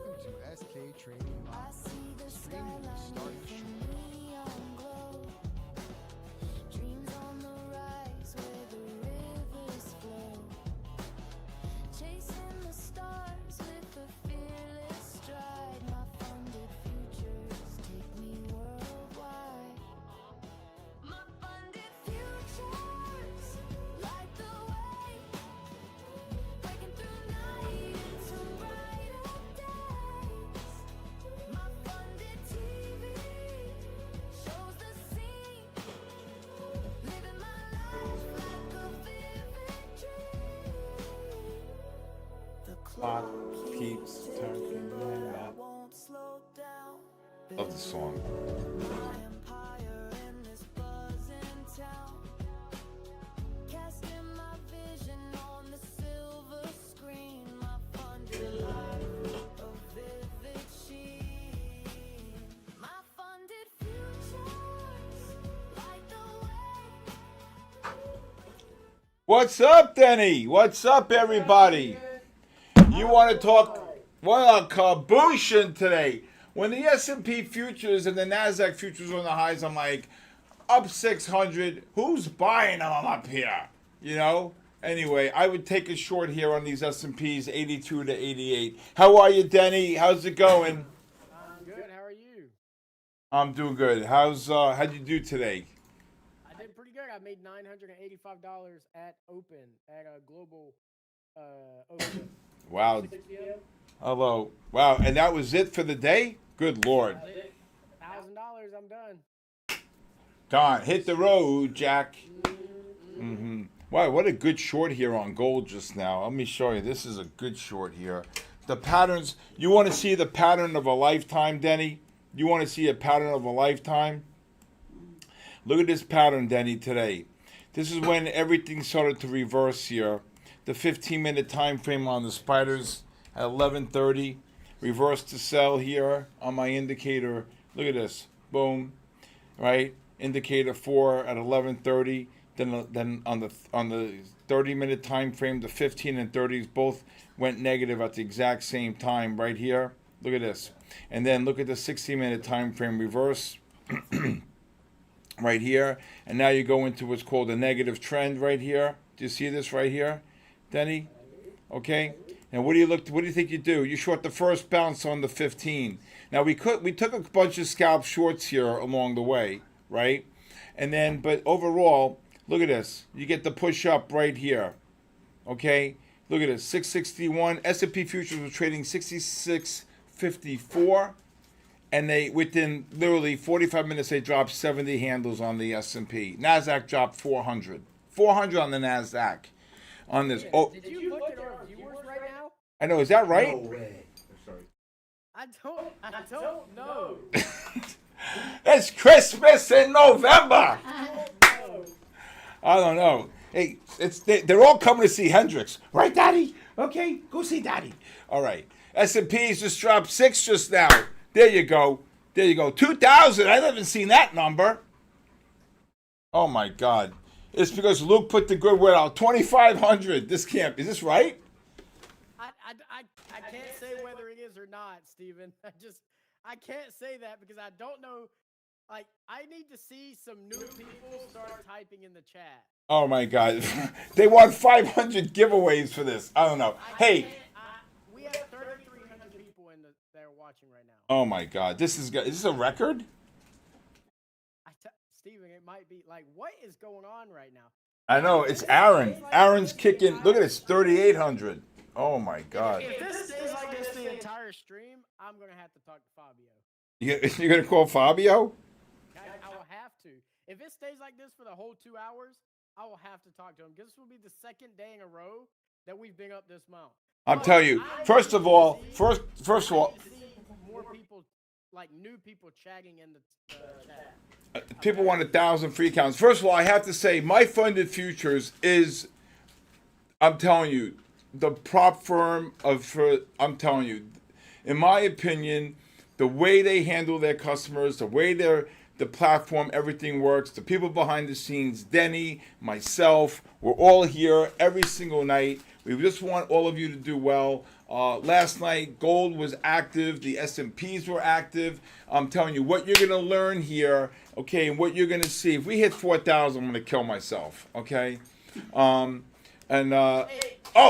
Welcome to SK Trading Live. Stream will be starting shortly. Dreams on the rise where the rivers flow. Chasing the stars with a fearless stride. My funded futures take me worldwide. My funded futures light the way. Breaking through night into brighter days. My funded TV shows the scene. Living my life like a vivid dream. The Clock clock keeps turning. won't slow down. Love the song. My empire in this buzzing town. Casting my vision on the silver screen. My funded life a vivid sheen. My funded futures light the way. What's up, Denny? What's up, everybody? You want to talk? What a cabooshin today. When the S&P futures and the NASDAQ futures were on the highs, I'm like, up 600. Who's buying them? I'm up here. You know? Anyway, I would take a short here on these S&Ps, 82 to 88. How are you, Denny? How's it going? I'm good. How are you? I'm doing good. How'd you do today? I did pretty good. I made $985 at open at a global open. Wow. 6 p.m. Hello. Wow. And that was it for the day? Good Lord. $1,000. I'm done. Gone. Hit the road, Jack. Wow, what a good short here on gold just now. Let me show you. This is a good short here. The patterns. You want to see the pattern of a lifetime, Denny? You want to see a pattern of a lifetime? Look at this pattern, Denny, today. This is when everything started to reverse here. The 15-minute time frame on the spiders at 11:30. Reverse to sell here on my indicator. Look at this. Boom. Right? Indicator 4 at 11:30. Then on the 30-minute time frame, the 15 and 30s both went negative at the exact same time right here. Look at this. And then look at the 60-minute time frame reverse right here. And now you go into what's called a negative trend right here. Do you see this right here, Denny? Okay. And what do you think you do? You short the first bounce on the 15. Now we took a bunch of scalp shorts here along the way, right? And then, but overall, look at this. You get the push up right here. Okay? Look at this. 661. S&P futures were trading 66.54. And they, within literally 45 minutes, they dropped 70 handles on the S&P. NASDAQ dropped 400. 400 on the NASDAQ. On this. Oh, Did you look at our viewers right now? I know. Is that right? No way. I'm sorry. I don't know. It's Christmas in November. No. I don't know. Hey, they're all coming to see Hendrix, right, Daddy? Okay, go see Daddy. All right. S&Ps just dropped 6 just now. There you go. 2,000. I haven't seen that number. Oh my God. It's because Luke put the good word out. 2,500. This can't. Is this right? I can't say whether it is or not, Steven. I can't say that because I don't know. Like, I need to see some new people start typing in the chat. Oh my God. They want 500 giveaways for this. I don't know. Hey. We have 3,300 people that are watching right now. Oh my God. Is this a record? Steven, it might be like, what is going on right now? I know. It's Aaron. Aaron's kicking. Look at this. 3,800. Oh my God. If this stays like this the entire stream, I'm going to have to talk to Fabio. You're going to call Fabio? I will have to. If it stays like this for the whole 2 hours, I will have to talk to him. This will be the second day in a row that we've been up this month. I'll tell you. First of all, more people, like new people chatting in the chat. people want 1,000 free accounts. First of all, I have to say my funded futures is, I'm telling you, the prop firm I'm telling you, in my opinion, the way they handle their customers, the way the platform, everything works, the people behind the scenes, Denny, myself, we're all here every single night. We just want all of you to do well. Last night, gold was active. The S&Ps were active. I'm telling you, what you're going to learn here, okay, and what you're going to see. If we hit 4,000, I'm going to kill myself, okay? Oh,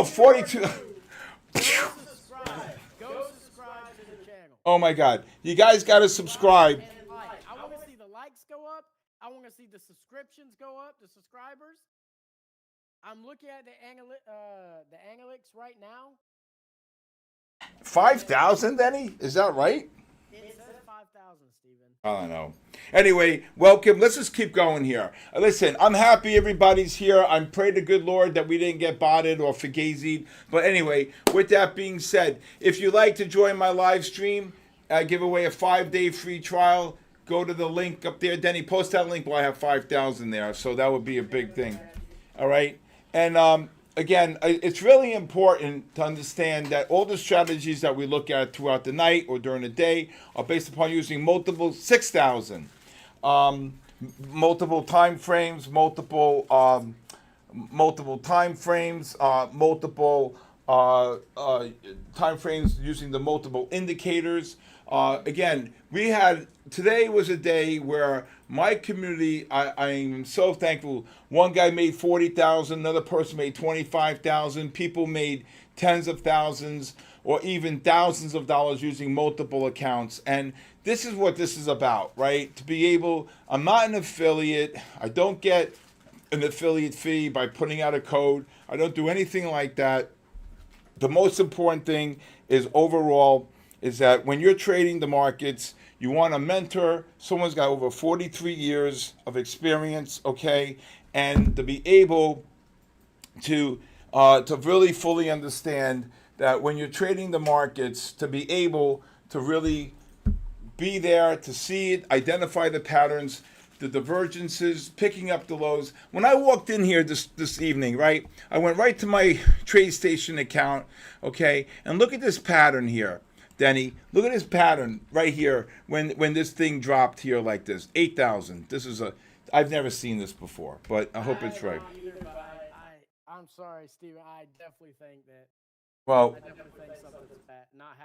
42. Go subscribe. Go subscribe to the channel. Oh, my God. You guys got to subscribe. And like. I want to see the likes go up. I want to see the subscriptions go up, the subscribers. I'm looking at the analytics right now. 5,000, Denny? Is that right? It says 5,000, Steven. I don't know. Anyway, welcome. Let's just keep going here. Listen, I'm happy everybody's here. I'm praying to good Lord that we didn't get botted or fugazied. But anyway, with that being said, if you'd like to join my live stream, I give away a 5-day free trial. Go to the link up there. Denny, post that link while I have 5,000 there. So that would be a big thing. All right. And again, it's really important to understand that all the strategies that we look at throughout the night or during the day are based upon using multiple 6,000, multiple time frames, multiple time frames using the multiple indicators. Again, today was a day where my community, I am so thankful. One guy made 40,000, another person made 25,000. People made tens of thousands or even thousands of dollars using multiple accounts. And this is what this is about, right? To be able, I'm not an affiliate. I don't get an affiliate fee by putting out a code. I don't do anything like that. The most important thing is overall is that when you're trading the markets, you want a mentor, someone's got over 43 years of experience, okay, and to be able to really fully understand that when you're trading the markets, to be able to really be there, to see it, identify the patterns, the divergences, picking up the lows. When I walked in here this evening, right, I went right to my TradeStation account, okay, and look at this pattern here. Denny, look at this pattern right here when this thing dropped here like this, 8,000. This is I've never seen this before, but I hope it's right. I'm sorry, Steven. I definitely think that. Well, I definitely think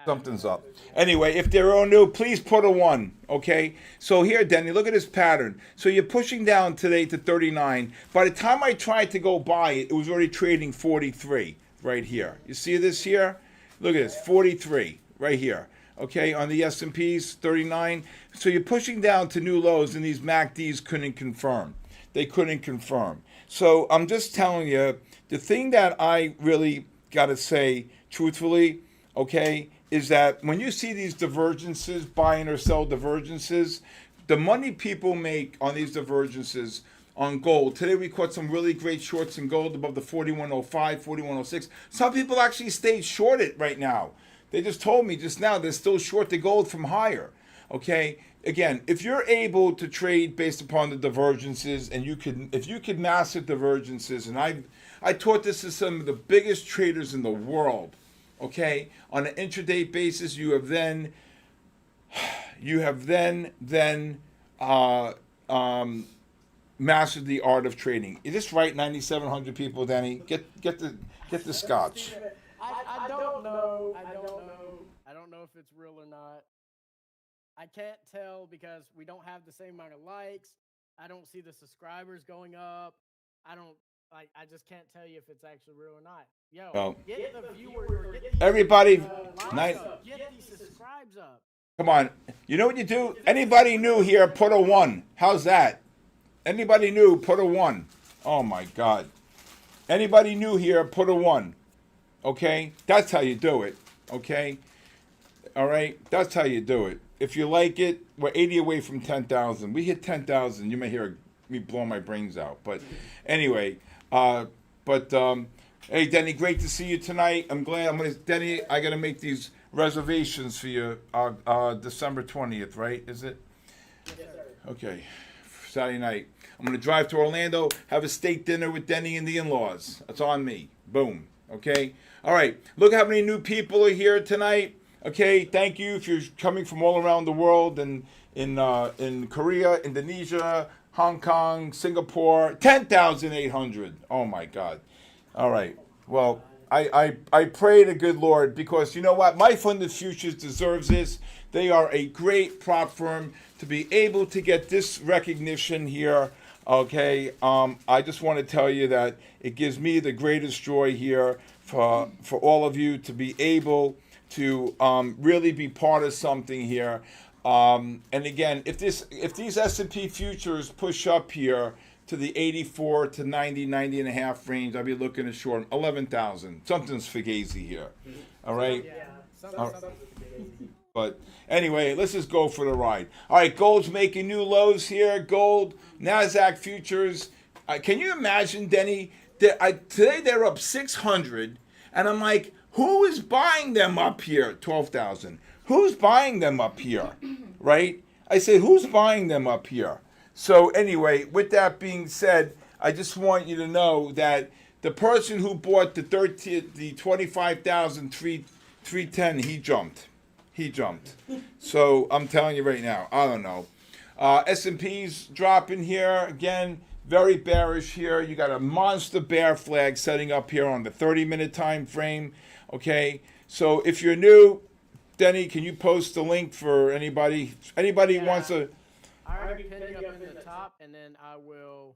something's up. Anyway, if they're all new, please put a 1, okay? So here, Denny, look at this pattern. So you're pushing down today to 39. By the time I tried to go buy it, it was already trading 43 right here. You see this here? Look at this, 43. Right here, okay, on the S&Ps, 39. So you're pushing down to new lows, and these MACDs couldn't confirm. They couldn't confirm. So I'm just telling you, the thing that I really got to say truthfully, okay, is that when you see these divergences, buying or sell divergences, the money people make on these divergences on gold. Today we caught some really great shorts in gold above the 4105, 4106. Some people actually stayed shorted right now. They just told me just now they're still short the gold from higher. Okay? Again, if you're able to trade based upon the divergences and if you could master divergences, and I taught this to some of the biggest traders in the world, okay? On an intraday basis, you have then mastered the art of trading. Is this right, 9,700 people, Danny? Get the scotch. I don't know. I don't know if it's real or not. I can't tell because we don't have the same amount of likes. I don't see the subscribers going up. I just can't tell you if it's actually real or not. Yo, get the viewers. Everybody, get these subscribes up. Come on. You know what you do? Anybody new here, put a 1. How's that? Anybody new, put a 1. Oh my God. Anybody new here, put a 1. Okay? That's how you do it. Okay? All right? That's how you do it. If you like it, we're 80 away from 10,000. We hit 10,000. You may hear me blow my brains out. But anyway, hey, Denny, great to see you tonight. I'm glad. Denny, I got to make these reservations for you December 20th, right? Is it? Yes, sir. Okay. Saturday night. I'm going to drive to Orlando, have a steak dinner with Denny and the in-laws. That's on me. Boom. Okay? All right. Look how many new people are here tonight. Okay, thank you if you're coming from all around the world and in Korea, Indonesia, Hong Kong, Singapore, 10,800. Oh my God. All right. Well, I pray to good Lord, because you know what? My Funded Futures deserves this. They are a great prop firm to be able to get this recognition here. Okay, I just want to tell you that it gives me the greatest joy here for all of you to be able to really be part of something here. And again, if these S&P futures push up here to the 84 to 90 and a half range, I'll be looking to short 11,000. Something's fugazi here. All right. Yeah. But anyway, let's just go for the ride. All right, gold's making new lows here. Gold, NASDAQ futures. Can you imagine, Denny? Today they're up 600, and I'm like, who is buying them up here? 12,000. Who's buying them up here? Right? I said, who's buying them up here? So anyway, with that being said, I just want you to know that the person who bought the 25,310, he jumped. He jumped. So I'm telling you right now, I don't know. S&P's dropping here again. Very bearish here. You got a monster bear flag setting up here on the 30-minute time frame. Okay, so if you're new, Denny, can you post the link for anybody? Anybody wants to? I already pinned it up in the top, and then I will.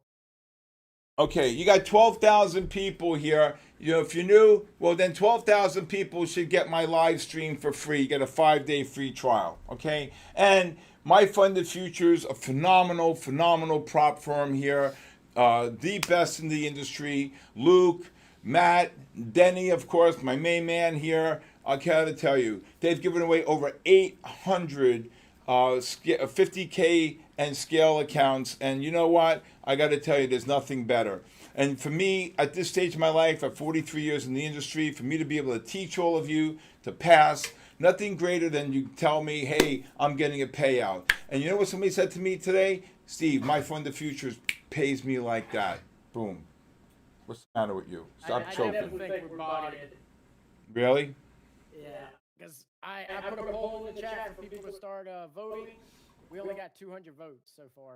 Okay, you got 12,000 people here. You know, if you're new, well then 12,000 people should get my live stream for free. You get a 5-day free trial. Okay, and My Funded Futures, a phenomenal prop firm here, the best in the industry. Luke, Matt, Denny, of course, my main man here. I gotta tell you, they've given away over 800 50K and scale accounts, and you know what? I gotta tell you, there's nothing better. And for me, at this stage of my life, at 43 years in the industry, for me to be able to teach all of you to pass, nothing greater than you tell me, hey, I'm getting a payout. And you know what somebody said to me today? Steve, My Funded Futures pays me like that. Boom. What's the matter with you? Stop choking. I definitely think we're bodied. Really? Yeah, because I put a poll in the chat for people to start voting. We only got 200 votes so far.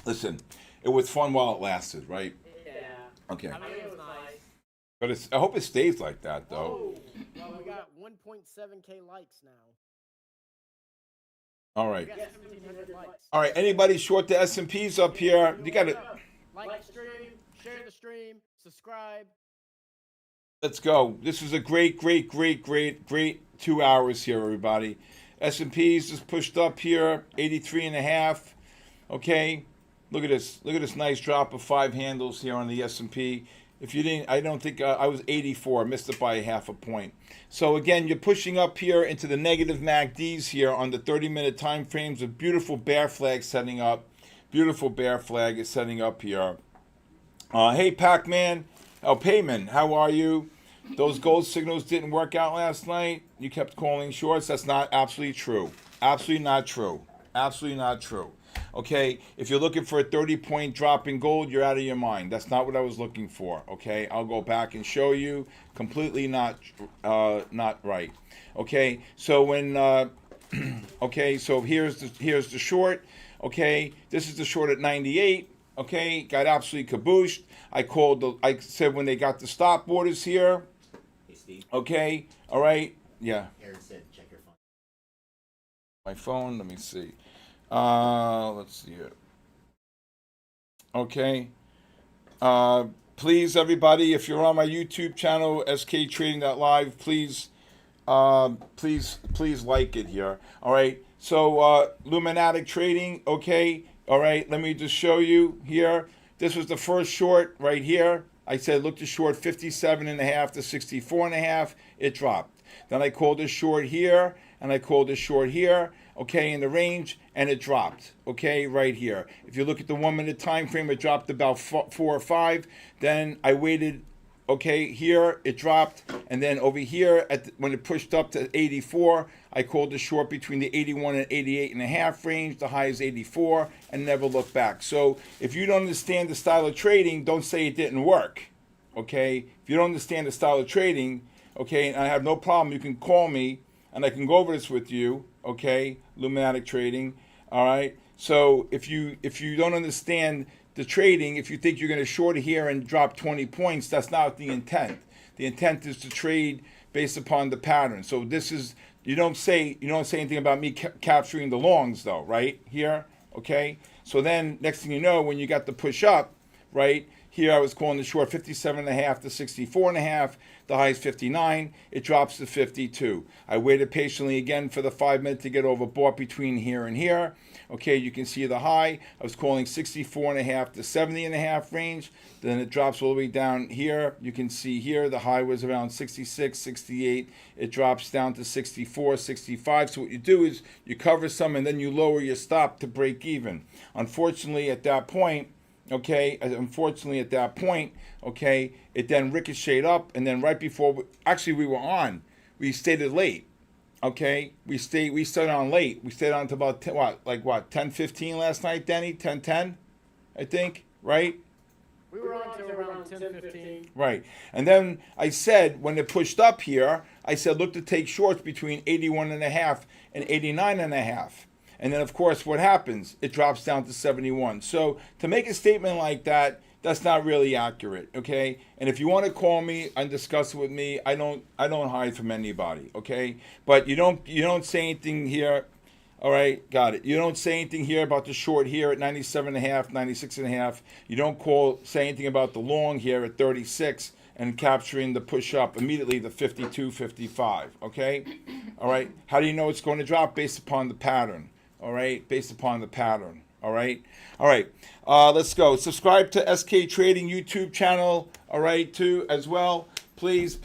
Listen, it was fun while it lasted, right? Yeah. Okay. I mean, it was nice. But I hope it stays like that, though. Oh, well, we got 1.7K likes now. All right. We got 1,700 likes. All right. Anybody short the S&Ps up here? You got to. Like the stream, share the stream, subscribe. Let's go. This is a great 2 hours here, everybody. S&Ps just pushed up here, 83 and a half. Okay. Look at this. Look at this nice drop of 5 handles here on the S&P. If you didn't, I don't think I was 84. Missed it by half a point. So again, you're pushing up here into the negative MACDs here on the 30-minute time frames. A beautiful bear flag setting up. Beautiful bear flag is setting up here. Hey, Pac-Man. Oh, Payman, how are you? Those gold signals didn't work out last night. You kept calling shorts. That's not absolutely true. Absolutely not true. Absolutely not true. Okay, if you're looking for a 30-point drop in gold, you're out of your mind. That's not what I was looking for. Okay, I'll go back and show you. Completely not right. Okay, so when okay, so here's the short. Okay, this is the short at 98. Okay, got absolutely kabooshed. I said when they got the stop orders here. Hey, Steve. Okay, all right, yeah. Aaron said, check your phone. My phone, let me see. Let's see here. Okay. Please, everybody, if you're on my YouTube channel, SKTrading.live, please like it here. All right. So, Luminatic Trading, okay. All right. Let me just show you here. This was the first short right here. I said look to short 57.5 to 64.5. It dropped. Then I called a short here, and I called a short here. Okay, in the range, and it dropped, okay, right here. If you look at the 1 minute time frame, it dropped about 4 or 5. Then I waited, okay, here, it dropped. And then over here, when it pushed up to 84, I called the short between the 81 and 88 and a half range. The high is 84, and never look back. So if you don't understand the style of trading, don't say it didn't work, okay? If you don't understand the style of trading, okay, and I have no problem, you can call me, and I can go over this with you, okay, Luminatic Trading, all right? So if you don't understand the trading, if you think you're going to short here and drop 20 points, that's not the intent. The intent is to trade based upon the pattern. So this is, you don't say anything about me capturing the longs though, right? Here, okay? So then next thing you know, when you got the push up, right? Here I was calling the short 57.5 to 64.5. The high is 59. It drops to 52. I waited patiently again for the 5 minute to get overbought between here and here. Okay, you can see the high. I was calling 64.5 to 70.5 range. Then it drops all the way down here. You can see here the high was around 66, 68. It drops down to 64, 65. So what you do is you cover some and then you lower your stop to break even. Unfortunately, at that point, okay, it then ricocheted up, and then right before, we were on. We stayed late, okay? We stayed on late. We stayed on to about 10:15 last night, Denny? 10:10, I think, right? We were on till around 10:15. Right. And then I said, when it pushed up here, I said, look to take shorts between 81.5 and 89.5. And then, of course, what happens? It drops down to 71. So to make a statement like that, that's not really accurate, okay? And if you want to call me and discuss it with me, I don't hide from anybody, okay? But you don't say anything here. All right, got it. You don't say anything here about the short here at 97.5, 96.5. You don't say anything about the long here at 36 and capturing the push up immediately to 52, 55, okay? All right, how do you know it's going to drop? Based upon the pattern. All right, based upon the pattern. All right, let's go. Subscribe to SK Trading YouTube channel. All right, too as well. Please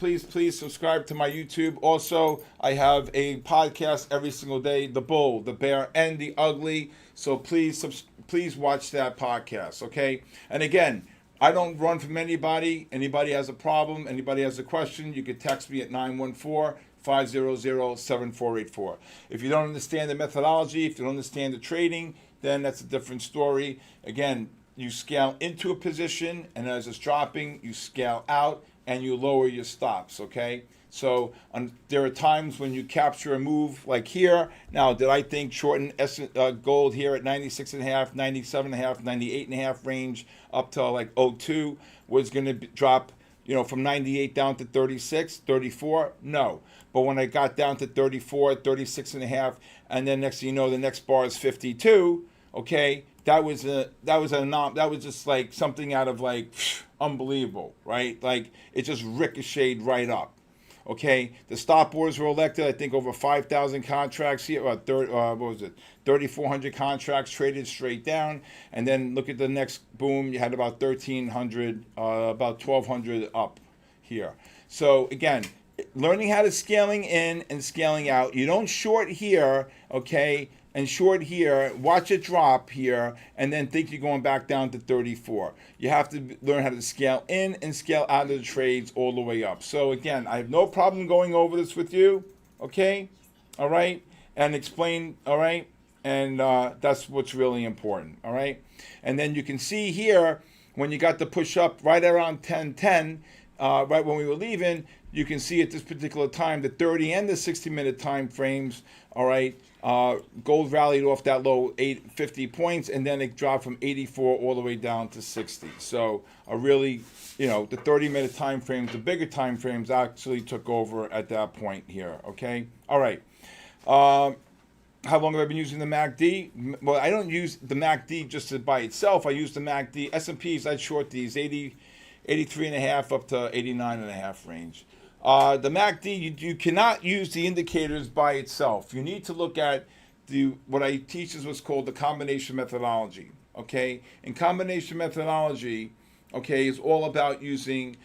subscribe to my YouTube. Also, I have a podcast every single day: The Bull, the Bear, and the Ugly. So please watch that podcast. Okay, and again, I don't run from anybody. Anybody has a problem, anybody has a question, you can text me at 914-500-7484. If you don't understand the methodology, if you don't understand the trading, then that's a different story. Again, you scale into a position, and as it's dropping, you scale out and you lower your stops, okay? So there are times when you capture a move like here. Now, did I think shorten gold here at 96.5, 97.5, 98.5 range up to like 02 was going to drop, from 98 down to 36, 34? No. But when I got down to 34, 36.5, and then next thing you know, the next bar is 52, okay? That was just like something out of like unbelievable, right? Like it just ricocheted right up. Okay, the stop orders were elected. I think over 5,000 contracts here. 3,400 contracts traded straight down. And then look at the next boom. You had about 1,300, about 1,200 up here. So again, learning how to scaling in and scaling out. You don't short here, okay, and short here, watch it drop here, and then think you're going back down to 34. You have to learn how to scale in and scale out of the trades all the way up. So again, I have no problem going over this with you, okay? All right? And explain, all right? And that's what's really important, all right? And then you can see here, when you got the push up right around 10:10, right when we were leaving, you can see at this particular time, the 30 and the 60-minute time frames, all right, gold rallied off that low 50 points, and then it dropped from 84 all the way down to 60. So a really, the 30-minute time frames, the bigger time frames actually took over at that point here, okay? All right. How long have I been using the MACD? Well, I don't use the MACD just by itself. I use the MACD. S&Ps, I'd short these 83.5 up to 89.5 range. The MACD, you cannot use the indicators by itself. You need to look at what I teach is what's called the combination methodology. Okay, and combination methodology, okay, is all about using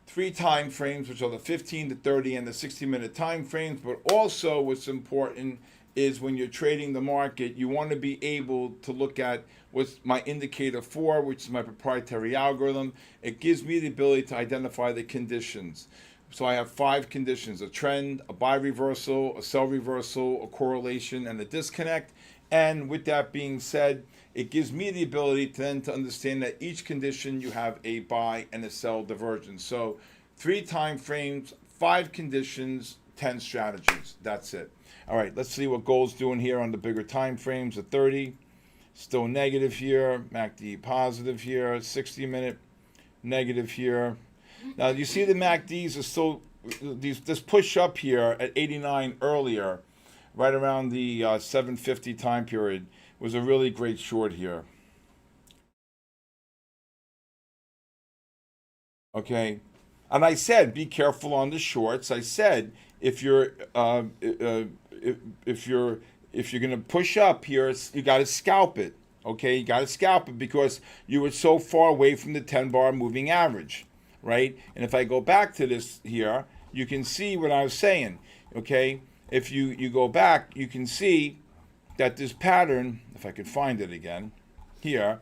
3 time frames, which are the 15, the 30, and the 60-minute time frames. But also, what's important is when you're trading the market, you want to be able to look at what's my indicator 4, which is my proprietary algorithm. It gives me the ability to identify the conditions. So I have 5 conditions: a trend, a buy reversal, a sell reversal, a correlation, and a disconnect. And with that being said, it gives me the ability to understand that each condition you have a buy and a sell divergence. So 3 time frames, 5 conditions, 10 strategies. That's it. All right, let's see what gold's doing here on the bigger time frames, the 30, still negative here. MACD positive here. 60-minute negative here. Now you see the MACDs are still this push up here at 89 earlier, right around the 750 time period, was a really great short here. Okay, and I said be careful on the shorts. I said if you're if you're going to push up here, you got to scalp it. Okay, you got to scalp it because you were so far away from the 10-bar moving average, right? And if I go back to this here, you can see what I was saying. Okay, if you go back, you can see that this pattern, if I could find it again, here,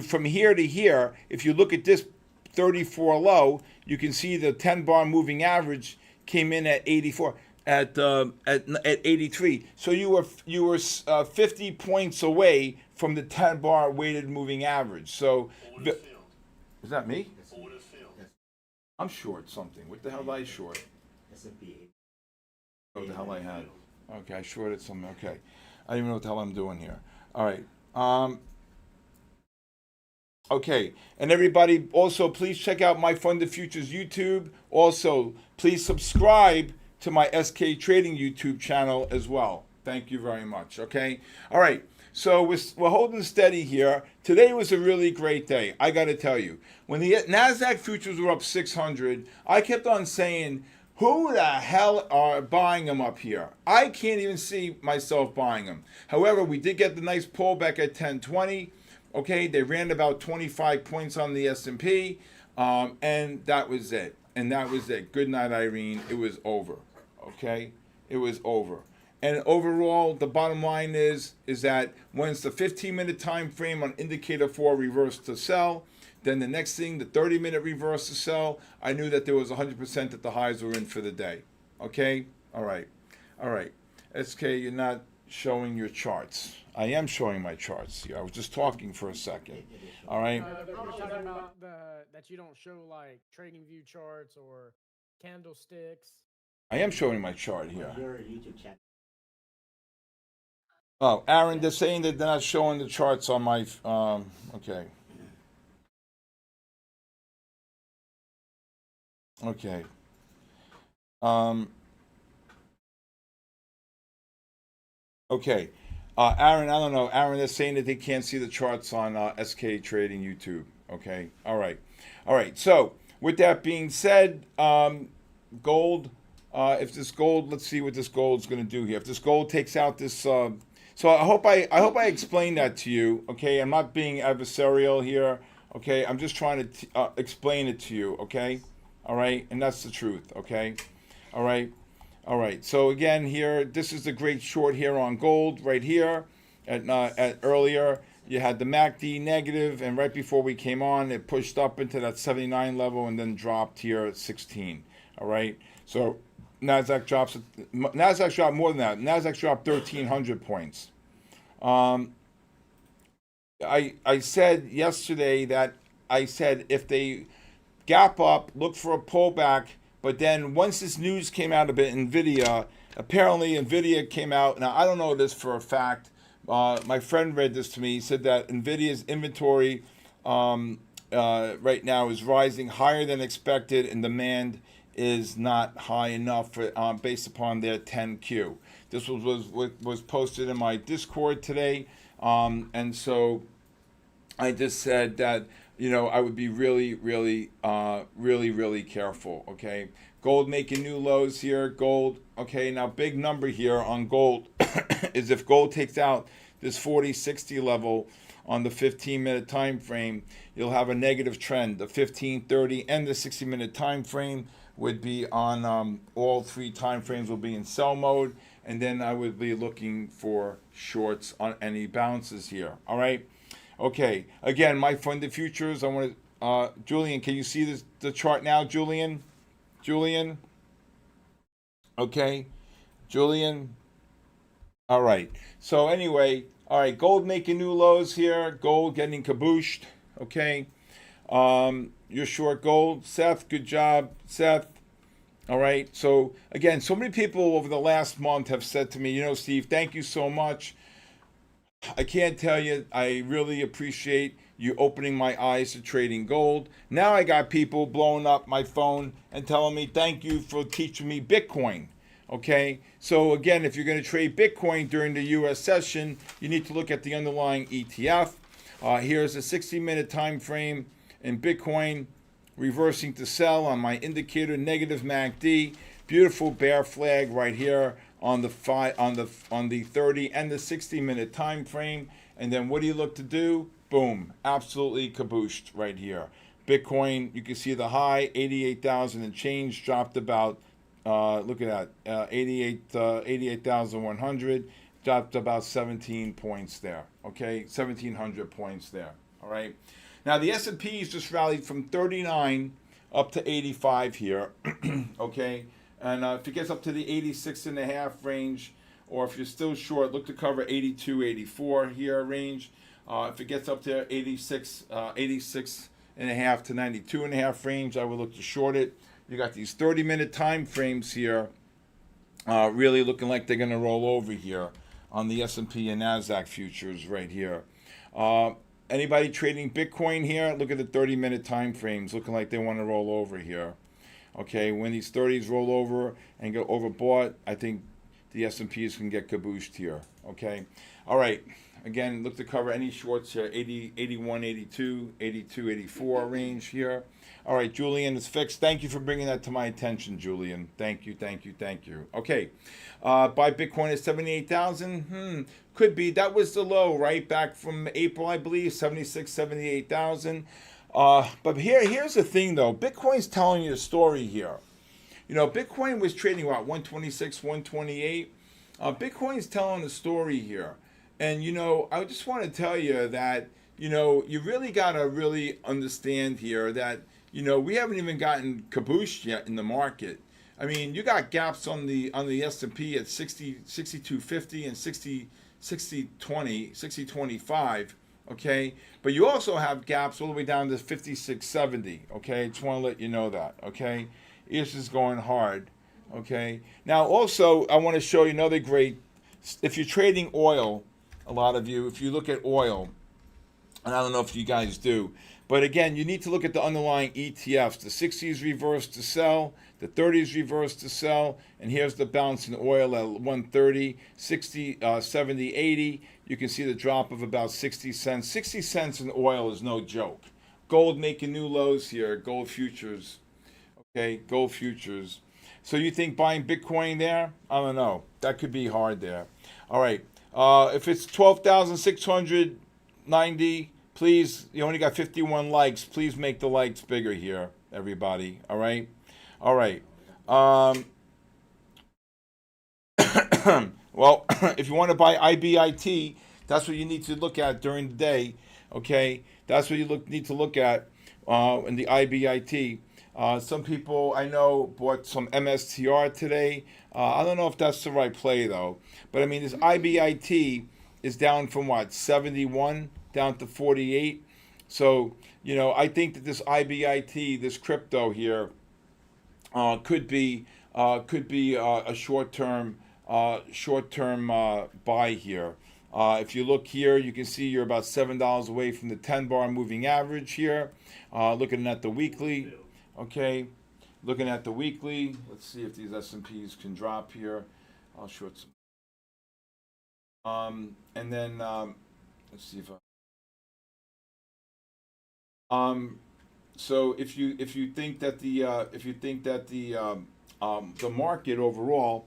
from here to here, if you look at this 34 low, you can see the 10-bar moving average came in at 84. At 83, so you were 50 points away from the 10-bar weighted moving average. So, is that me? I'm short something. What the hell did I short? S&P. What the hell I had? Okay, I shorted something. Okay, I don't even know what the hell I'm doing here. All right. Okay, and everybody, also please check out My Funded Futures YouTube. Also, please subscribe to my SK Trading YouTube channel as well. Thank you very much. Okay. All right. So we're holding steady here. Today was a really great day. I got to tell you, when the Nasdaq futures were up 600, I kept on saying, "Who the hell are buying them up here?" I can't even see myself buying them. However, we did get the nice pullback at 1020. Okay, they ran about 25 points on the S&P, and that was it. And that was it. Good night, Irene. It was over. Okay, it was over. And overall, the bottom line is that once the 15-minute time frame on indicator 4 reversed to sell, then the next thing, the 30-minute reverse to sell, I knew that there was 100% that the highs were in for the day. Okay, all right. SK, you're not showing your charts. I am showing my charts here. I was just talking for a second. All right. You're talking about that you don't show like trading view charts or candlesticks. I am showing my chart here. Your YouTube channel. Oh, Aaron, they're saying that they're not showing the charts on my. Okay. Okay. Okay. Aaron, I don't know. Aaron, they're saying that they can't see the charts on SK Trading YouTube. Okay. All right. So, with that being said, gold. If this gold, let's see what this gold's going to do here. If this gold takes out this, so I hope I explained that to you. Okay, I'm not being adversarial here. Okay, I'm just trying to explain it to you. Okay, all right, and that's the truth. Okay, all right. So again, here, this is the great short here on gold right here. At earlier, you had the MACD negative, and right before we came on, it pushed up into that 79 level and then dropped here at 16. All right, so. Nasdaq dropped more than that. Nasdaq dropped 1,300 points. I said yesterday that if they gap up, look for a pullback. But then once this news came out about NVIDIA, apparently NVIDIA came out. Now I don't know this for a fact. My friend read this to me. He said that NVIDIA's inventory right now is rising higher than expected, and demand is not high enough for, based upon their 10Q. This was posted in my Discord today, and so I just said that I would be really careful. Okay, gold making new lows here. Gold. Okay, now big number here on gold is if gold takes out this 40-60 level on the 15-minute time frame, you'll have a negative trend. The 15, 30, and the 60-minute time frame would be on all three time frames will be in sell mode, and then I would be looking for shorts on any bounces here. All right. Okay. Again, my funded futures. I want to Julian. Can you see the chart now, Julian? Okay, Julian. All right. So anyway, all right. Gold making new lows here. Gold getting kabooshed. Okay. You're short gold. Seth, good job, Seth. All right. So, again, so many people over the last month have said to me, Steve, thank you so much. I can't tell you, I really appreciate you opening my eyes to trading gold. Now I got people blowing up my phone and telling me thank you for teaching me Bitcoin. Okay, so again, if you're going to trade Bitcoin during the US session, you need to look at the underlying ETF. Here's a 60-minute time frame in Bitcoin, reversing to sell on my indicator, negative MACD. Beautiful bear flag right here on the 30 and the 60-minute time frame. And then what do you look to do? Boom, absolutely cabooshed right here. Bitcoin, you can see the high, 88,000 and change, dropped about, look at that, 88,100, dropped about 17 points there, okay? 1,700 points there, all right? Now, the S&P has just rallied from 39 up to 85 here, okay? And if it gets up to the 86.5 range, or if you're still short, look to cover 82, 84 here range. If it gets up to 86 and a half to 92 and a half range, I would look to short it. You got these 30-minute time frames here, really looking like they're going to roll over here on the S&P and NASDAQ futures right here. Anybody trading Bitcoin here? Look at the 30-minute time frames, looking like they want to roll over here. Okay, when these 30s roll over and get overbought, I think the S&Ps can get cabooshed here. Okay, all right. Again, look to cover any shorts here, 80, 81, 82, 82, 84 range here. All right, Julian is fixed. Thank you for bringing that to my attention, Julian. Thank you, thank you, thank you. Okay, buy Bitcoin at 78,000. Could be. That was the low, right? Back from April, I believe, 76, 78,000. But here's the thing, though. Bitcoin's telling you a story here. You know, Bitcoin was trading, what, 126, 128? Bitcoin's telling a story here. And, you know, I just want to tell you that, you know, you really got to really understand here that, you know, we haven't even gotten cabooshed yet in the market. I mean, you got gaps on the S&P at 62.50 and 60.25, okay? But you also have gaps all the way down to 56.70, okay? Just want to let you know that, okay? This is going hard, okay? Now, also, I want to show you another great, if you're trading oil, a lot of you, if you look at oil, and I don't know if you guys do, but again, you need to look at the underlying ETFs. The 60s reverse to sell, the 30s reverse to sell, and here's the bounce in oil at 130, 60, 70, 80. You can see the drop of about 60 cents. 60 cents in oil is no joke. Gold making new lows here, gold futures. Okay, gold futures. So you think buying Bitcoin there? I don't know. That could be hard there. All right. If it's 12,690, please, you only got 51 likes. Please make the likes bigger here, everybody. All right? All right. Well, if you want to buy IBIT, that's what you need to look at during the day. Okay? That's what you need to look at in the IBIT. Some people I know bought some MSTR today. I don't know if that's the right play, though. But, I mean, this IBIT is down from, what, 71 down to 48. So, you know, I think that this IBIT, this crypto here, could be a short-term buy here. If you look here, you can see you're about $7 away from the 10-bar moving average here. Looking at the weekly. Okay, looking at the weekly, let's see if these S&Ps can drop here. I'll short some. And then let's see if so if you think that the market overall,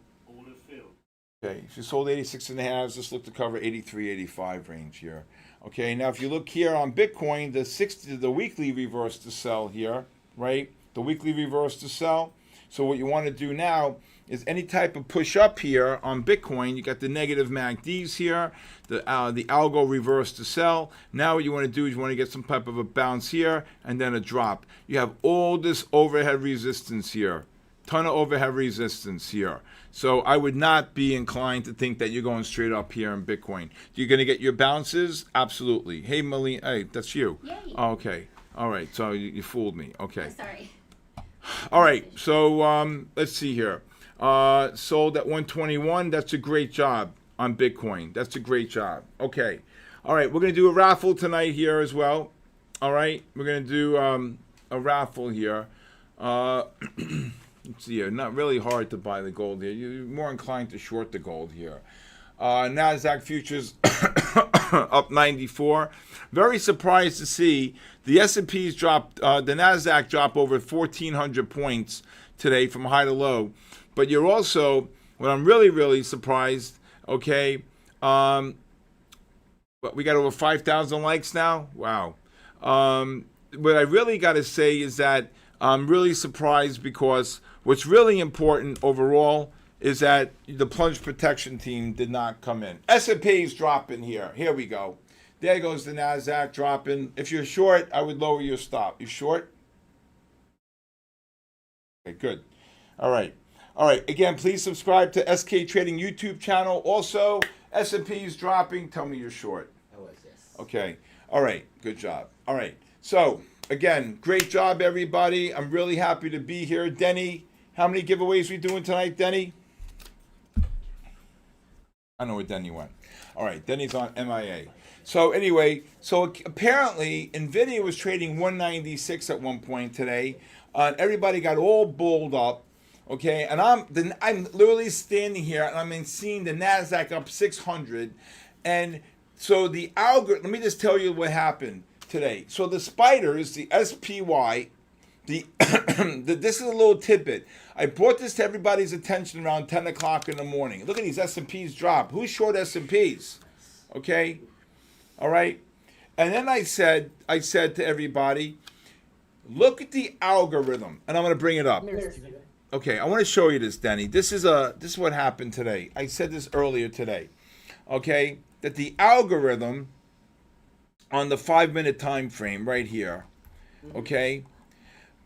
okay, if you sold 86 and a half, just look to cover 83, 85 range here. Okay, now if you look here on Bitcoin, the weekly reverse to sell here, right? The weekly reverse to sell. So what you want to do now is any type of push up here on Bitcoin. You got the negative MACDs here, the algo reverse to sell. Now what you want to do is you want to get some type of a bounce here and then a drop. You have all this overhead resistance here, ton of overhead resistance here. So I would not be inclined to think that you're going straight up here in Bitcoin. You're going to get your bounces? Absolutely. Hey, Malene, hey, that's you. Yay. Okay. All right. So you fooled me. Okay. Oh, sorry. All right. So let's see here. Sold at 121. That's a great job. on Bitcoin. That's a great job. Okay. All right. We're going to do a raffle tonight here as well. All right. We're going to do a raffle here. Let's see here. Not really hard to buy the gold here. You're more inclined to short the gold here. NASDAQ futures up 94. Very surprised to see the S&P's dropped, the NASDAQ dropped over 1,400 points today from high to low. But you're also, what I'm really, really surprised, okay, but we got over 5,000 likes now. Wow. What I really got to say is that I'm really surprised because what's really important overall is that the plunge protection team did not come in. S&P's dropping here. Here we go. There goes the NASDAQ dropping. If you're short, I would lower your stop. You short? Okay, good. All right. All right. Again, please subscribe to SK Trading YouTube channel. Also, S&P's dropping. Tell me you're short. I was, yes. Okay. All right. Good job. All right. So, again, great job, everybody. I'm really happy to be here. Denny, how many giveaways we doing tonight, Denny? I know where Denny went. All right. Denny's on MIA. So, anyway, apparently, NVIDIA was trading 196 at one point today. Everybody got all bulled up. Okay, and I'm literally standing here and I'm seeing the NASDAQ up 600. And so the algorithm, let me just tell you what happened today. So the spiders, the SPY, this is a little tidbit. I brought this to everybody's attention around 10 o'clock in the morning. Look at these S&Ps drop. Who's short S&Ps? Okay, all right. And then I said to everybody, look at the algorithm. And I'm going to bring it up. Okay, I want to show you this, Denny. This is what happened today. I said this earlier today. Okay, that the algorithm on the 5-minute time frame right here. Okay,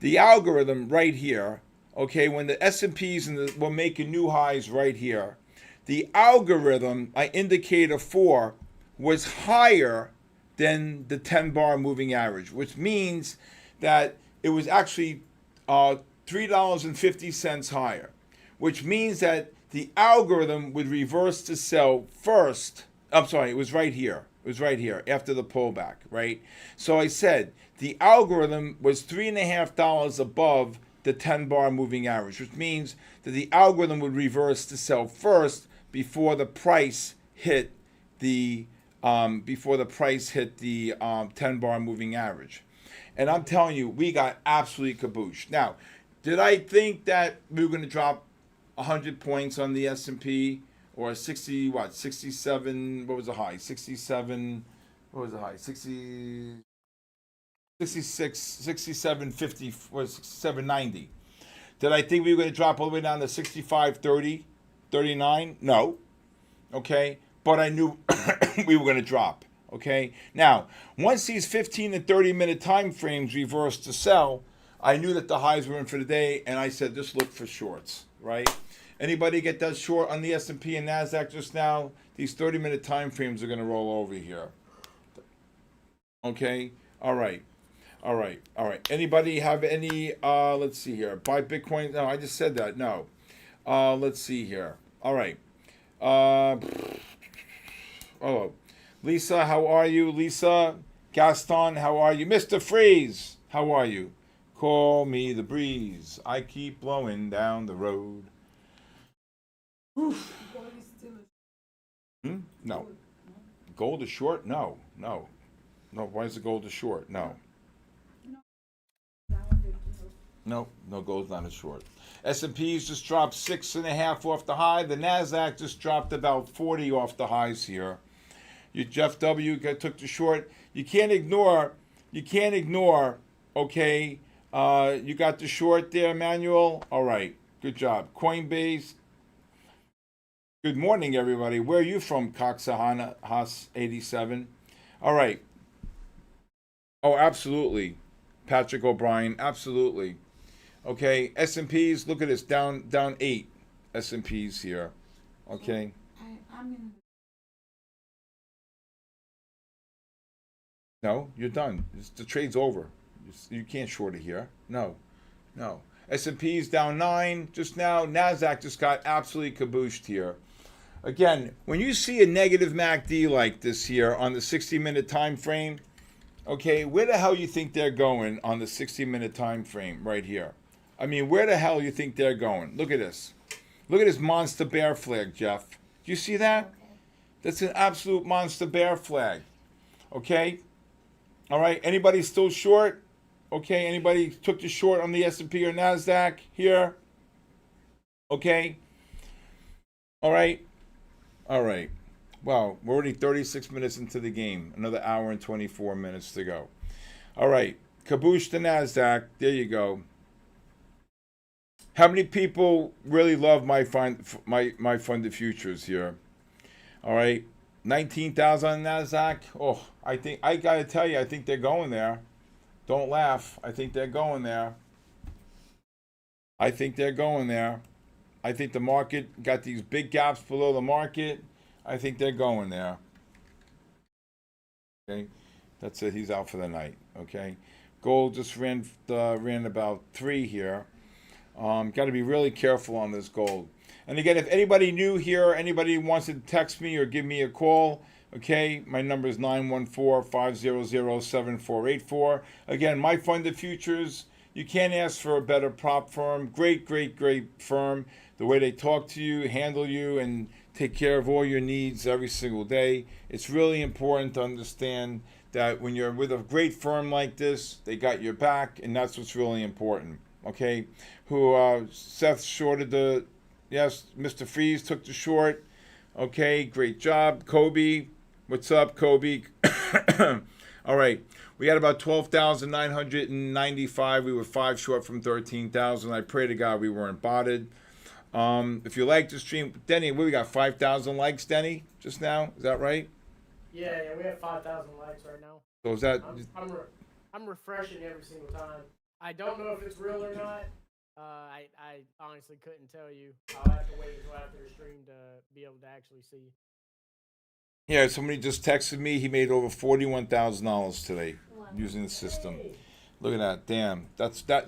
the algorithm right here. Okay, when the S&Ps were making new highs right here, the algorithm indicator 4 was higher than the 10-bar moving average, which means that it was actually $3.50 higher, which means that the algorithm would reverse to sell first. I'm sorry, it was right here. It was right here after the pullback, right? So I said the algorithm was $3.50 above the 10-bar moving average, which means that the algorithm would reverse to sell first before the price hit the 10-bar moving average. And I'm telling you, we got absolutely kabooshed. Now, did I think that we were going to drop 100 points on the S&P or 67, what was the high? 67, what was the high? 67.50, or 67.90. Did I think we were going to drop all the way down to 65.30, 39? No. Okay. But I knew we were going to drop. Okay. Now, once these 15 and 30 minute time frames reversed to sell, I knew that the highs were in for the day, and I said, just look for shorts, right? Anybody get that short on the S&P and NASDAQ just now? These 30-minute time frames are going to roll over here. Okay? All right. Anybody have any, let's see here. Buy Bitcoin? No, I just said that. No. Let's see here. All right. Lisa, how are you? Lisa, Gaston, how are you? Mr. Freeze, how are you? Call me the breeze. I keep blowing down the road. No. Gold is short? No. Why is the gold is short? No, gold's not as short. S&P's just dropped 6.5 off the high. The NASDAQ just dropped about 40 off the highs here. Jeff W. took the short. You can't ignore, okay, you got the short there, Manuel? All right, good job. Coinbase. Good morning, everybody. Where are you from, Coxahana Haas 87? All right. Oh, absolutely. Patrick O'Brien, absolutely. Okay, S&Ps, look at this, down 8 S&Ps here. Okay. No, you're done. The trade's over. You can't short it here. No. S&P's down 9 just now. NASDAQ just got absolutely kabooshed here. Again, when you see a negative MACD like this here on the 60-minute time frame, okay, where the hell you think they're going on the 60-minute time frame right here? I mean, where the hell you think they're going? Look at this. Look at this monster bear flag, Jeff. Do you see that? That's an absolute monster bear flag. Okay? All right, anybody still short? Okay, anybody took the short on the S&P or NASDAQ here? Okay? All right? All right. Wow, we're already 36 minutes into the game. Another hour and 24 minutes to go. All right, kaboosh the NASDAQ. There you go. How many people really love my funded futures here? All right, 19,000 on NASDAQ. Oh, I gotta tell you, I think they're going there. Don't laugh. I think they're going there. I think they're going there. I think the market got these big gaps below the market. I think they're going there. Okay, that's it. He's out for the night. Okay, gold just ran about 3 here. Got to be really careful on this gold. And again, if anybody new here, anybody wants to text me or give me a call, okay, my number is 914-500-7484. Again, my funded futures. You can't ask for a better prop firm. Great, great, great firm. The way they talk to you, handle you, and take care of all your needs every single day. It's really important to understand that when you're with a great firm like this, they got your back, and that's what's really important. Okay, Seth shorted yes, Mr. Freeze took the short. Okay, great job, Kobe. What's up, Kobe? All right, we had about 12,995. We were 5 short from 13,000. I pray to God we weren't botted. If you like the stream, Denny, we got 5,000 likes, Denny, just now. Is that right? Yeah, we have 5,000 likes right now. So is that? I'm refreshing every single time. I don't know if it's real or not. I honestly couldn't tell you. I'll have to wait until after the stream to be able to actually see. Yeah, somebody just texted me. He made over $41,000 today using the system. Look at that. Damn.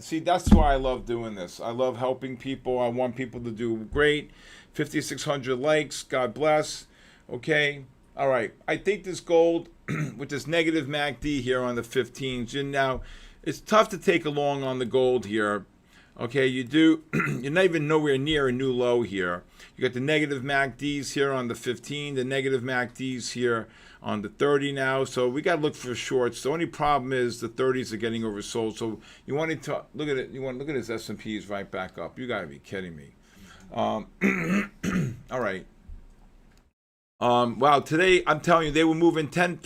See, that's why I love doing this. I love helping people. I want people to do great. 5,600 likes. God bless. Okay. All right. I think this gold with this negative MACD here on the 15s. Now, it's tough to take a long on the gold here. Okay, you're not even nowhere near a new low here. You got the negative MACDs here on the 15, the negative MACDs here on the 30 now. So we got to look for shorts. The only problem is the 30s are getting oversold. So you want to look at it. You want to look at his S&Ps right back up. You got to be kidding me. All right. Wow. Today I'm telling you, they were moving 5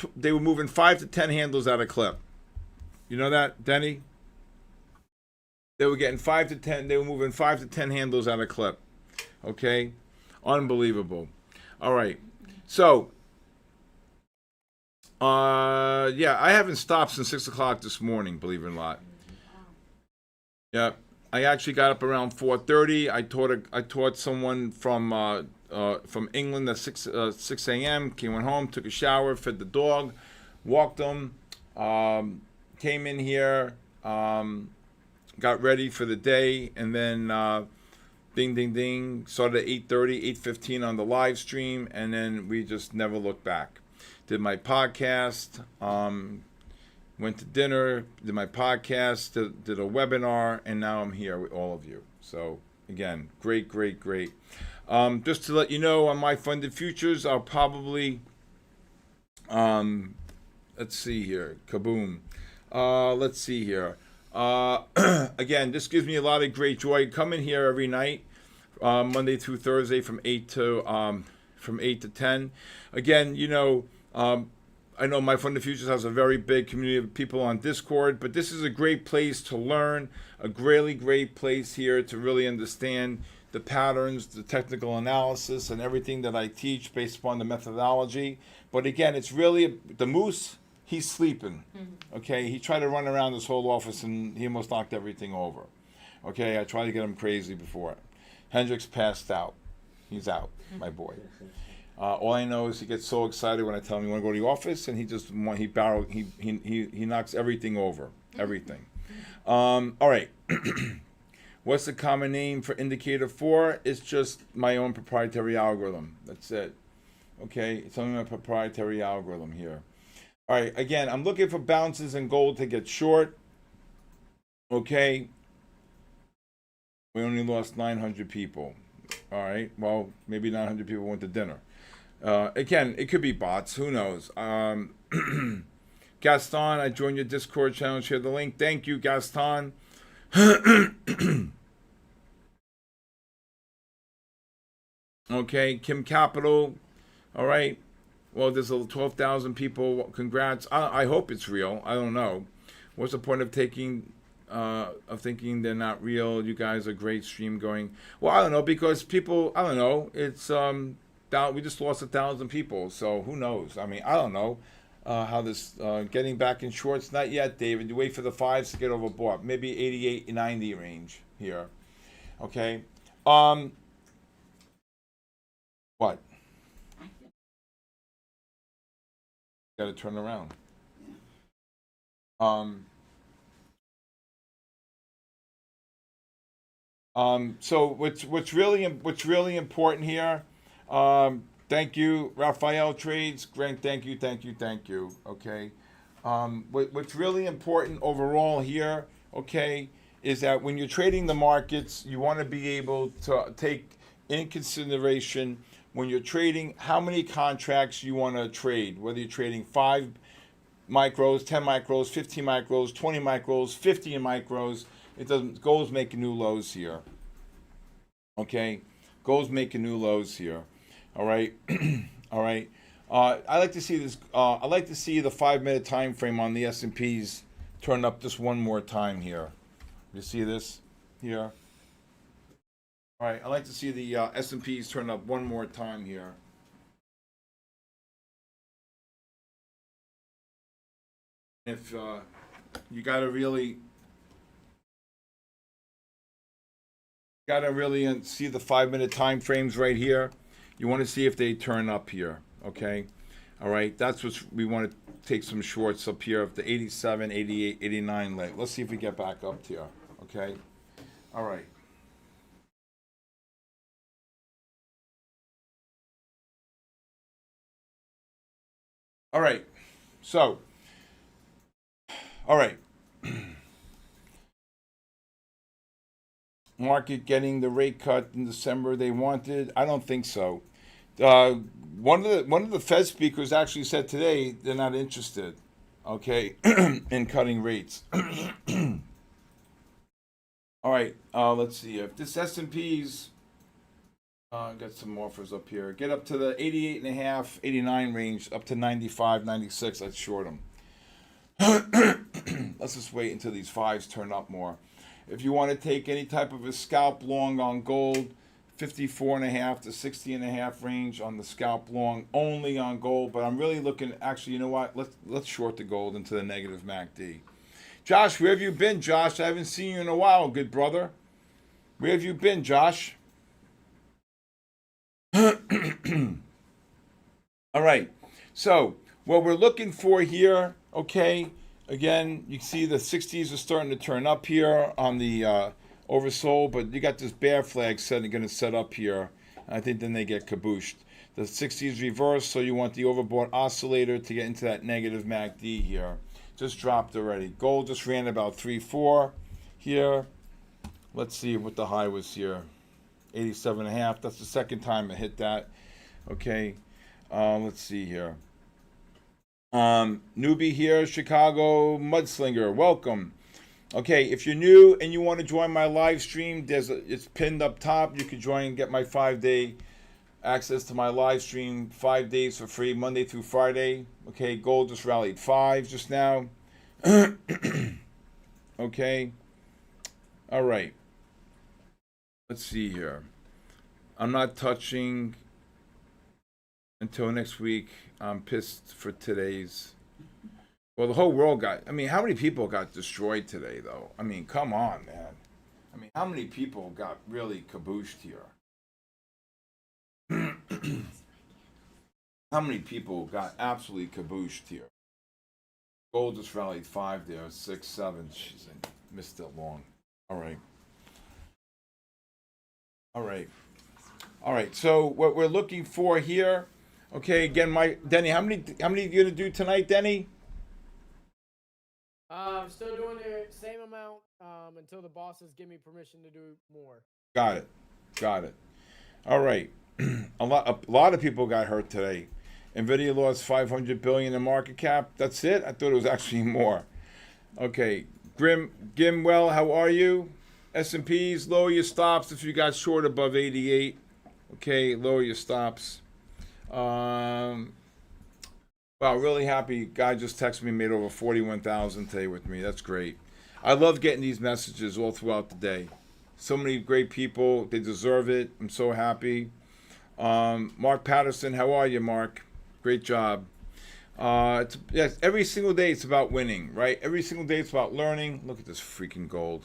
to 10 handles out of clip. You know that, Denny? They were getting 5 to 10. They were moving 5 to 10 handles out of clip. Okay, unbelievable. All right, so yeah, I haven't stopped since 6 o'clock this morning. Believe it or not. Yeah, I actually got up around 4:30. I taught someone from England at 6 a.m. Went home, took a shower, fed the dog, walked them, came in here. Got ready for the day, and then ding, ding, ding, started at 8:30, 8:15 on the live stream, and then we just never looked back. Did my podcast, went to dinner, did my podcast, did a webinar, and now I'm here with all of you. So, again, great, great, great. Just to let you know, on my funded futures, I'll probably, let's see here, kaboom. Let's see here. Again, this gives me a lot of great joy. Come in here every night, Monday through Thursday from 8 to 10. Again, I know My Funded Futures has a very big community of people on Discord, but this is a great place to learn, a really great place here to really understand the patterns, the technical analysis, and everything that I teach based upon the methodology. But again, it's really the moose. He's sleeping, okay? He tried to run around this whole office, and he almost knocked everything over, okay? I tried to get him crazy before. Hendricks passed out. He's out, my boy. All I know is he gets so excited when I tell him he want to go to the office, and he knocks everything over, everything. All right. What's the common name for indicator 4? It's just my own proprietary algorithm. That's it. Okay, it's only my proprietary algorithm here. All right, again, I'm looking for bounces in gold to get short. Okay, we only lost 900 people. All right, well, maybe 900 people went to dinner. Again, it could be bots. Who knows? Gaston, I joined your Discord channel. Share the link. Thank you, Gaston. Okay, Kim Capital. All right. Well, there's 12,000 people. Congrats. I hope it's real. I don't know. What's the point of thinking they're not real? You guys are great stream going. Well, I don't know, because people, I don't know. It's we just lost 1,000 people, so who knows? I mean, I don't know how this getting back in shorts. Not yet, David. You wait for the fives to get overbought. Maybe 88, 90 range here. Okay. What? Got to turn around. So what's really important here? Thank you, Raphael Trades. Grant, thank you. Okay. What's really important overall here, okay, is that when you're trading the markets, you want to be able to take in consideration when you're trading how many contracts you want to trade, whether you're trading 5 micros, 10 micros, 15 micros, 20 micros, 50 micros. It doesn't. Gold's making new lows here. Okay, gold's making new lows here. All right, all right. I like to see this. I like to see the 5-minute time frame on the S&Ps turn up just one more time here. You see this here? All right. I like to see the S&Ps turn up one more time here. If you gotta really see the 5-minute time frames right here. You want to see if they turn up here. Okay, all right. That's what we want to take some shorts up here of the 87, 88, 89 leg. Let's see if we get back up here. Okay, all right. All right. So, all right. Market getting the rate cut in December they wanted? I don't think so. One of the Fed speakers actually said today they're not interested, okay, in cutting rates. All right, let's see if this S&P's got some offers up here. Get up to the 88.5, 89 range, up to 95, 96. Let's short them. Let's just wait until these fives turn up more. If you want to take any type of a scalp long on gold, 54.5 to 60.5 range on the scalp long only on gold. But I'm really looking. Actually, you know what? Let's short the gold into the negative MACD. Josh, where have you been, Josh? I haven't seen you in a while, good brother. Where have you been, Josh? All right. So what we're looking for here, okay. Again, you see the 60s are starting to turn up here on the oversold, but you got this bear flag going to set up here. I think then they get kabooshed. The 60s reversed, so you want the overbought oscillator to get into that negative MACD here. Just dropped already. Gold just ran about 3-4 here. Let's see what the high was here. 87.5. That's the second time I hit that. Okay. Let's see here. Newbie here, Chicago Mudslinger, welcome. Okay, if you're new and you want to join my live stream, it's pinned up top. You can join and get my 5-day access to my live stream, 5 days for free, Monday through Friday. Okay, gold just rallied 5 just now. Okay, all right. Let's see here. I'm not touching until next week. I'm pissed for today's. Well, the whole world got. I mean, how many people got destroyed today, though? I mean, come on, man. I mean, how many people got really kabooshed here? How many people got absolutely kabooshed here? Gold just rallied 5 there, 6, 7. Jeez, I missed it long. All right. All right. All right. So what we're looking for here, okay, again, Denny, how many are you gonna do tonight, Denny? I'm still doing the same amount until the bosses give me permission to do more. Got it. Got it. All right. A lot of people got hurt today. Nvidia lost 500 billion in market cap. That's it. I thought it was actually more. Okay. Gimwell, how are you? S&Ps, lower your stops if you got short above 88. Okay, lower your stops. Wow, really happy. Guy just texted me, made over 41,000 today with me. That's great. I love getting these messages all throughout the day. So many great people. They deserve it. I'm so happy. Mark Patterson, how are you, Mark? Great job. Yes, every single day it's about winning, right? Every single day it's about learning. Look at this freaking gold.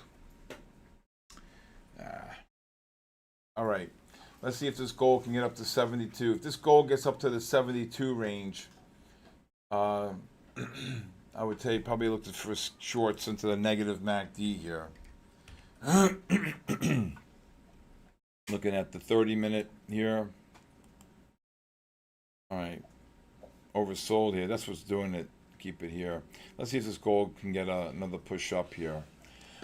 All right. Let's see if this gold can get up to 72. If this gold gets up to the 72 range, I would tell you probably look for shorts into the negative MACD here. Looking at the 30-minute here. All right. Oversold here. That's what's doing it. Keep it here. Let's see if this gold can get another push up here.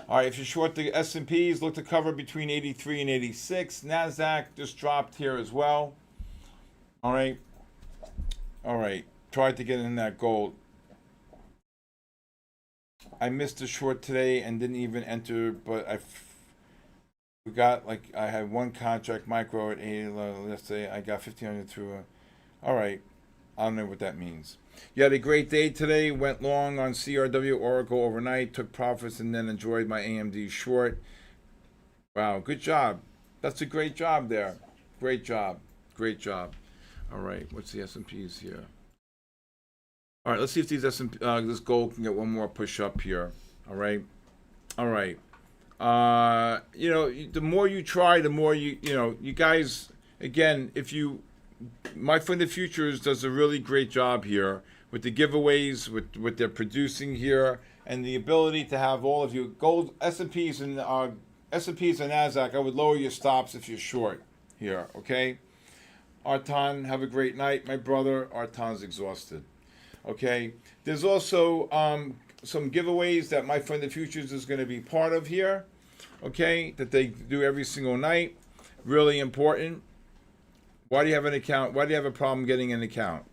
All right, if you're short the S&Ps, look to cover between 83 and 86. NASDAQ just dropped here as well. All right. All right. Tried to get in that gold. I missed a short today and didn't even enter, but I forgot, like, I had one contract micro at 80. Let's say I got 1,500 through. All right. I don't know what that means. You had a great day today. Went long on CRW Oracle overnight. Took profits and then enjoyed my AMD short. Wow, good job. That's a great job there. Great job. Great job. All right, what's the S&Ps here? All right, let's see if these this gold can get one more push up here. All right. All right. You know, the more you try, the more you guys, again, if you My Fund of Futures does a really great job here with the giveaways, with what they're producing here, and the ability to have all of you gold S&Ps and NASDAQ. I would lower your stops if you're short here. Okay, Artan, have a great night, my brother. Artan's exhausted. Okay, there's also some giveaways that My Fund of Futures is going to be part of here. Okay, that they do every single night. Really important. Why do you have an account? Why do you have a problem getting an account?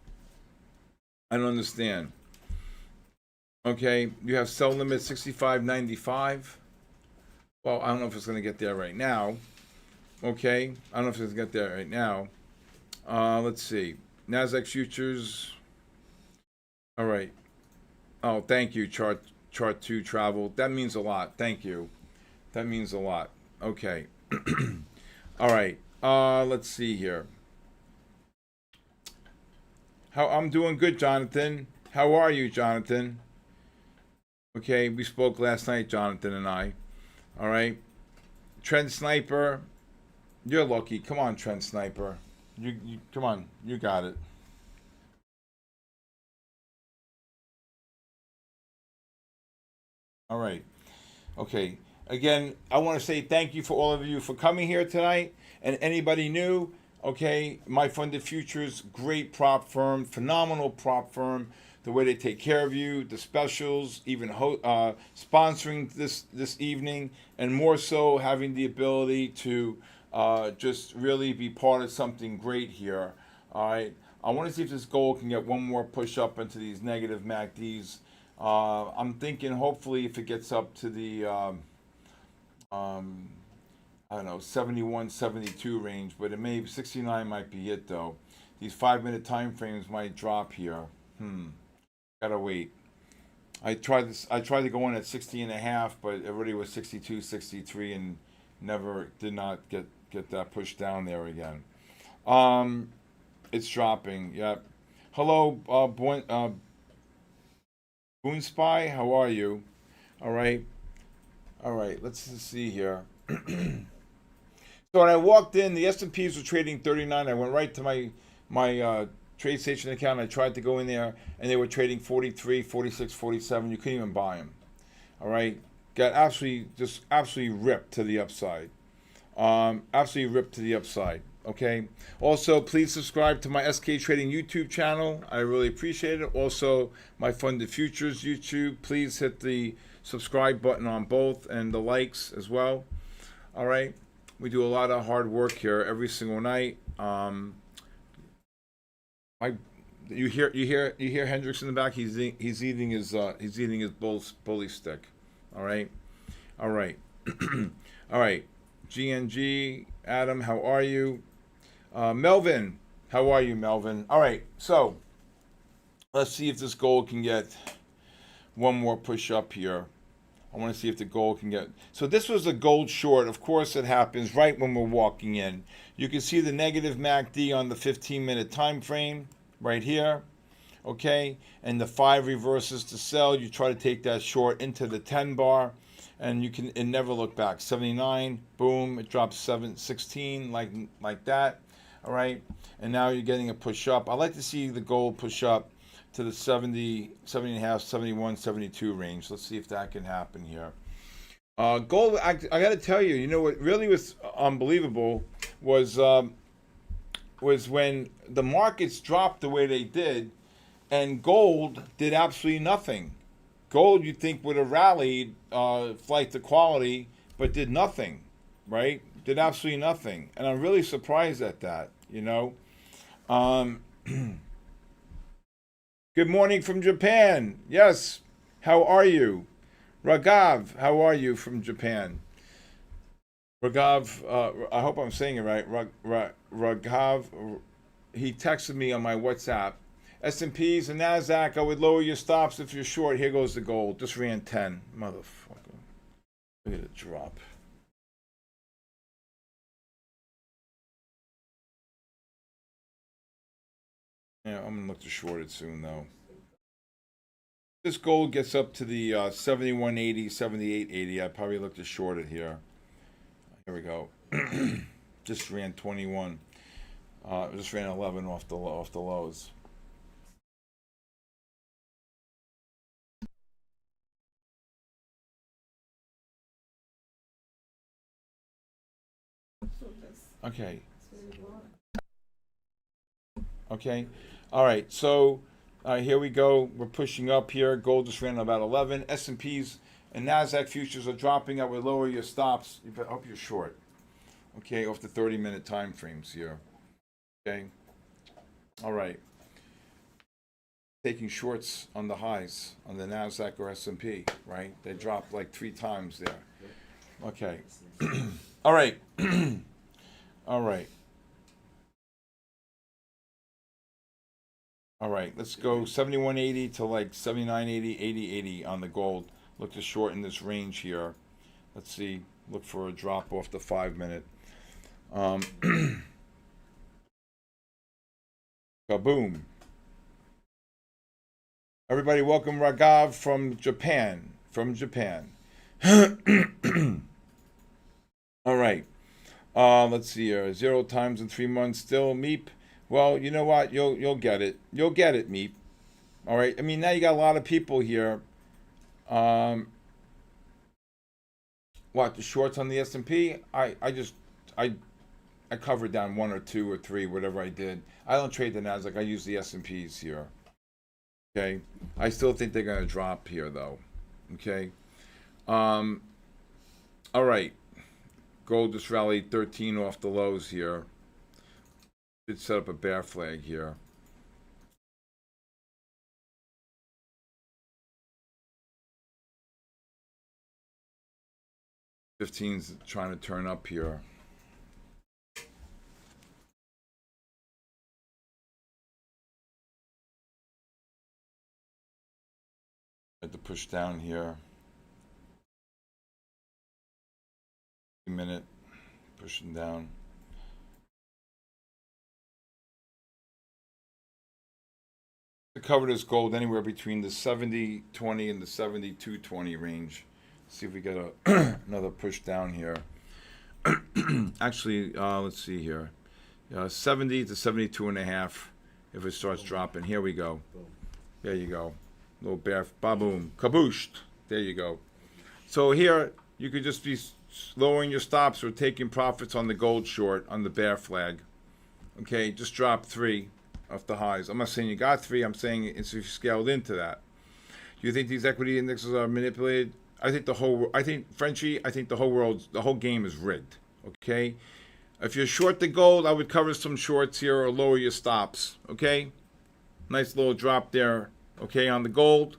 I don't understand. Okay, you have sell limit 65.95. Well, I don't know if it's going to get there right now. Okay, I don't know if it's going to get there right now. Let's see. NASDAQ futures. All right. Oh, thank you, Chart 2 Travel. That means a lot. Thank you. That means a lot. Okay. All right. Let's see here. I'm doing good, Jonathan. How are you, Jonathan? Okay, we spoke last night, Jonathan and I. All right. Trend Sniper, you're lucky. Come on, Trend Sniper. You come on. You got it. All right. Okay. Again, I want to say thank you for all of you for coming here tonight, and anybody new. Okay, My Fund of Futures, great prop firm, phenomenal prop firm. The way they take care of you, the specials, even sponsoring this evening, and more so having the ability to just really be part of something great here. All right, I want to see if this gold can get one more push up into these negative MACDs. I'm thinking hopefully if it gets up to the I don't know, 71, 72 range, but it may 69 might be it though. These 5-minute time frames might drop here. Gotta wait. I tried to go in at 60 and a half, but it already was 62, 63, and did not get that push down there again. It's dropping. Yep. Hello, Boon Spy. How are you? All right. Let's see here. So when I walked in, the S&Ps were trading 39. I went right to my trade station account. I tried to go in there, and they were trading 43, 46, 47. You couldn't even buy them. All right, got absolutely ripped to the upside. Absolutely ripped to the upside. Okay. Also, please subscribe to my SK Trading YouTube channel. I really appreciate it. Also, my Funded Futures YouTube. Please hit the subscribe button on both and the likes as well. All right. We do a lot of hard work here every single night. You hear Hendrix in the back. He's eating his bully stick. All right. All right. GNG, Adam, how are you? Melvin, how are you, Melvin? All right, so let's see if this gold can get one more push up here. I want to see if the gold can get... So this was a gold short. Of course, it happens right when we're walking in. You can see the negative MACD on the 15-minute time frame right here. Okay, and the 5 reverses to sell. You try to take that short into the 10 bar. And it never look back. 79, boom, it drops 16 like that. All right, and now you're getting a push up. I like to see the gold push up to the 70 and a half, 71, 72 range. Let's see if that can happen here. Gold, I got to tell you, you know what really was unbelievable was when the markets dropped the way they did, and gold did absolutely nothing. Gold, you'd think, would have rallied flight to quality, but did nothing, right? Did absolutely nothing. And I'm really surprised at that, you know. Good morning from Japan. Yes, how are you? Ragav, how are you from Japan? Ragav, I hope I'm saying it right. Ragav, he texted me on my WhatsApp. S&Ps and NASDAQ, I would lower your stops if you're short. Here goes the gold. Just ran 10. Motherfucker. Look at it drop. Yeah, I'm going to look to short it soon, though. This gold gets up to the 71.80, 78.80. I'd probably look to short it here. Here we go. Just ran 21. Just ran 11 off the lows. Okay. Okay. All right. So here we go. We're pushing up here. Gold just ran about 11. S&Ps and NASDAQ futures are dropping. I would lower your stops. I hope you're short. Okay. Off the 30-minute time frames here. Okay. All right. Taking shorts on the highs on the NASDAQ or S&P, right? They dropped like 3 times there. Okay. All right. All right. All right, let's go 71.80 to like 79.80, 80.80 on the gold. Look to shorten this range here. Let's see. Look for a drop off the 5-minute. Kaboom. Everybody, welcome Ragav from Japan. All right. Let's see here. 0 times in 3 months still. Meep. Well, you know what? You'll get it. You'll get it, Meep. All right. I mean, now you got a lot of people here. What, the shorts on the S&P? I covered down 1 or 2 or 3, whatever I did. I don't trade the NASDAQ. I use the S&Ps here. Okay. I still think they're going to drop here, though. Okay. All right. Gold just rallied 13 off the lows here. Should set up a bear flag here. $15's trying to turn up here. Had to push down here. Minute, pushing down. To cover this gold anywhere between the 70.20 and the 72.20 range. See if we get a another push down here. Actually, let's see here. 70 to 72 and a half. If it starts dropping, here we go. There you go. Little bear, baboom, kabooshed. There you go. So here you could just be lowering your stops or taking profits on the gold short on the bear flag. Okay, just drop 3 off the highs. I'm not saying you got 3. I'm saying it's scaled into that. Do you think these equity indexes are manipulated? I think the whole game is rigged. Okay, if you're short the gold, I would cover some shorts here or lower your stops. Okay, nice little drop there. Okay, on the gold,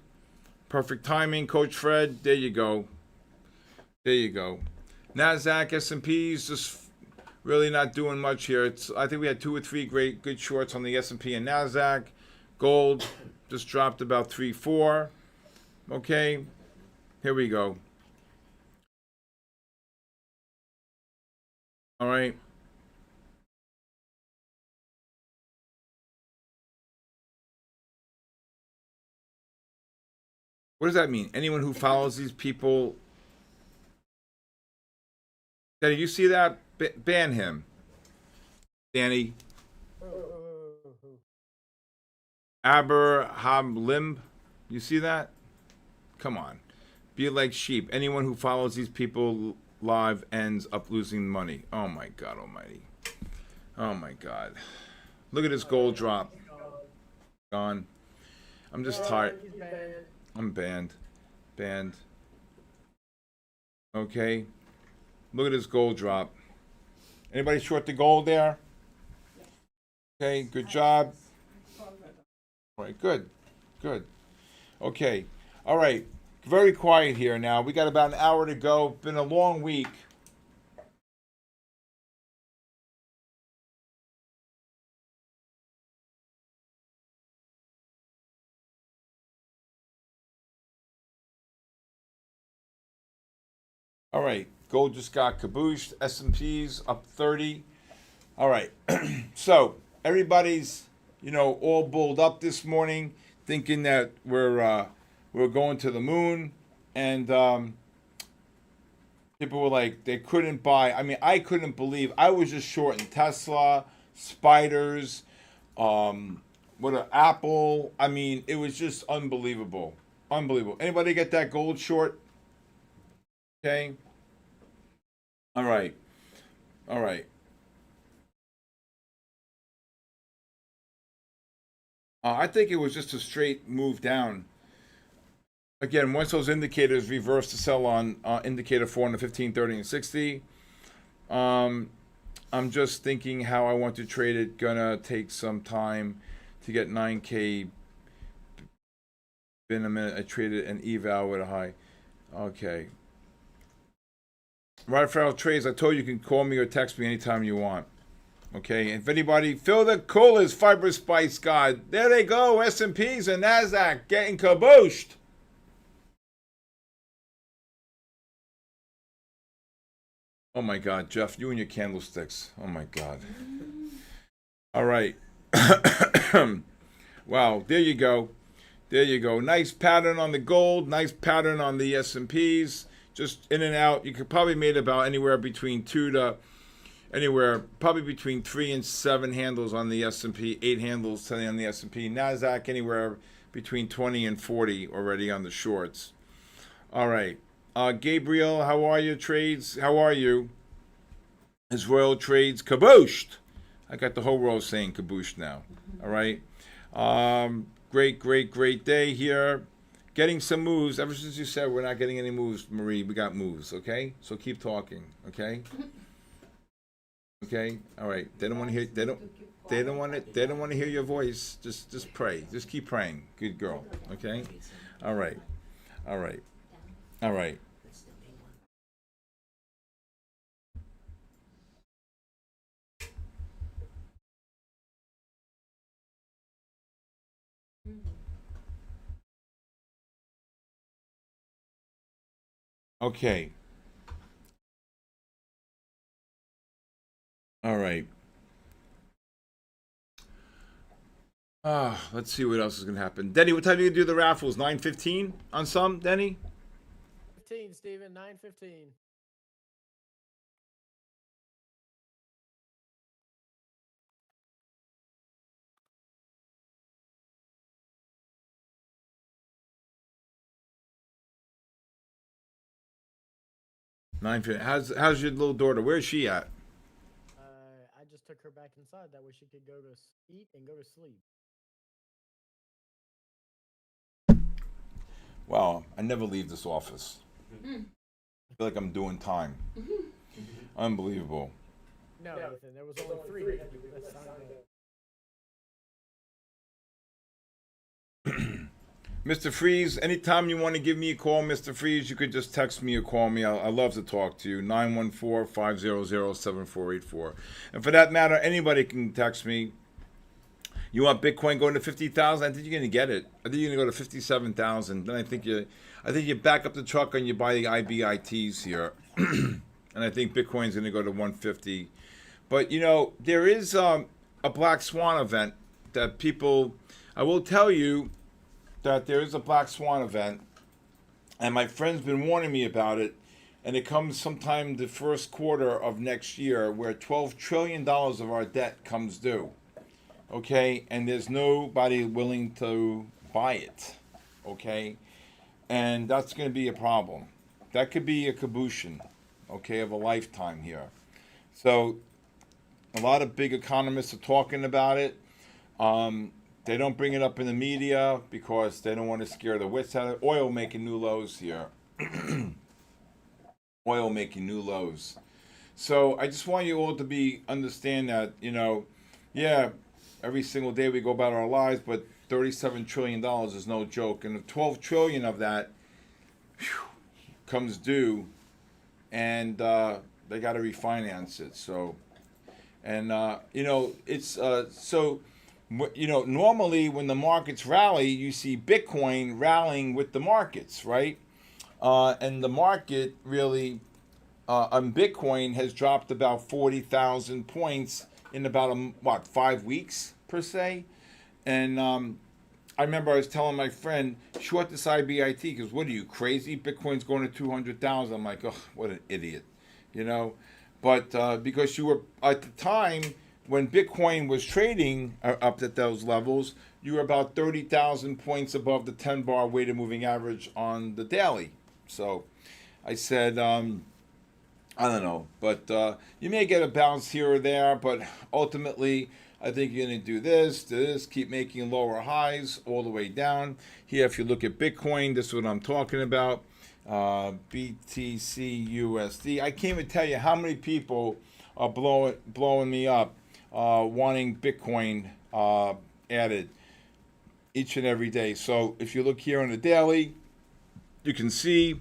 perfect timing, Coach Fred. There you go. There you go. Nasdaq, S&Ps just really not doing much here. I think we had 2 or 3 good shorts on the S&P and Nasdaq. Gold just dropped about 3-4. Okay, here we go. All right. What does that mean? Anyone who follows these people. Danny, you see that? Ban him. Danny. Aberhamlim. You see that? Come on. Be like sheep. Anyone who follows these people live ends up losing money. Oh my God almighty. Oh my God. Look at this gold drop. Gone. I'm just tired. I'm banned. Banned. Okay. Look at this gold drop. Anybody short the gold there? Okay, good job. All right, good. Good. Okay. All right. Very quiet here now. We got about an hour to go. Been a long week. All right, gold just got cabooshed. S&P's up 30. All right, so everybody's all bulled up this morning, thinking that we're going to the moon, and people were like they couldn't buy. I mean, I couldn't believe I was just shorting Tesla, spiders, Apple. I mean, it was just unbelievable, unbelievable. Anybody get that gold short? Okay. All right. All right. I think it was just a straight move down. Again, once those indicators reverse to sell on indicator 4 on the 15, 30, and 60, I'm just thinking how I want to trade it. Gonna take some time to get 9K. Been a minute. I traded an eval with a high. Okay. Raphael Trades, I told you can call me or text me anytime you want. Okay, if anybody, fill the coolers, Fiber Spice God. There they go, S&Ps and NASDAQ getting kabooshed. Oh my God, Jeff, you and your candlesticks. Oh my God. All right. Wow, there you go. There you go. Nice pattern on the gold, nice pattern on the S&Ps. Just in and out. You could probably made about anywhere between 3 and 7 handles on the S&P, 8 handles on the S&P. Nasdaq anywhere between 20 and 40 already on the shorts. All right, Gabriel, how are your trades? How are you? His Royal Trades kabooshed. I got the whole row saying kabooshed now. All right, great day here. Getting some moves. Ever since you said we're not getting any moves, Marie, we got moves. Okay, so keep talking. Okay. Okay. All right. They don't want to hear. They don't want it. They don't want to hear your voice. Just pray. Just keep praying. Good girl. Okay. All right. All right. All right. Okay. All right. Let's see what else is gonna happen. Denny, what time do you do the raffles? 9:15 on some, Denny? 15, Steven, 9:15. 9:50. How's your little daughter? Where's she at? I just took her back inside. That way she could go to eat and go to sleep. Wow, I never leave this office. I feel like I'm doing time. Unbelievable. No, Nathan, there was only 3. That's not enough. Mr. Freeze, anytime you want to give me a call, Mr. Freeze, you could just text me or call me. I love to talk to you. 914-500-7484. And for that matter, anybody can text me. You want Bitcoin going to 50,000? I think you're going to get it. I think you're going to go to 57,000. Then I think you back up the truck and you buy the IBITs here. And I think Bitcoin's going to go to 150. But, there is a Black Swan event that people, I will tell you that there is a Black Swan event, and my friend's been warning me about it, and it comes sometime the first quarter of next year where $12 trillion of our debt comes due. Okay? And there's nobody willing to buy it. Okay? And that's going to be a problem. That could be a caboose, okay, of a lifetime here. So a lot of big economists are talking about it. They don't bring it up in the media because they don't want to scare the wits out of it. Oil making new lows here. Oil making new lows. So I just want you all to understand that, every single day we go about our lives, but $37 trillion is no joke. And if 12 trillion of that comes due, and they got to refinance it. So, and, it's so... normally when the markets rally, you see Bitcoin rallying with the markets, right? And the market really on Bitcoin has dropped about 40,000 points in about 5 weeks per se. And I remember I was telling my friend, short this IBIT, because what are you, crazy? Bitcoin's going to 200,000. I'm like, oh, what an idiot, But because you were at the time, when Bitcoin was trading up at those levels, you were about 30,000 points above the 10-bar weighted moving average on the daily. So I said, I don't know, but you may get a bounce here or there, but ultimately I think you're going to do this, keep making lower highs all the way down. Here, if you look at Bitcoin, this is what I'm talking about, BTC USD. I can't even tell you how many people are blowing me up, wanting Bitcoin added each and every day. So if you look here on the daily, you can see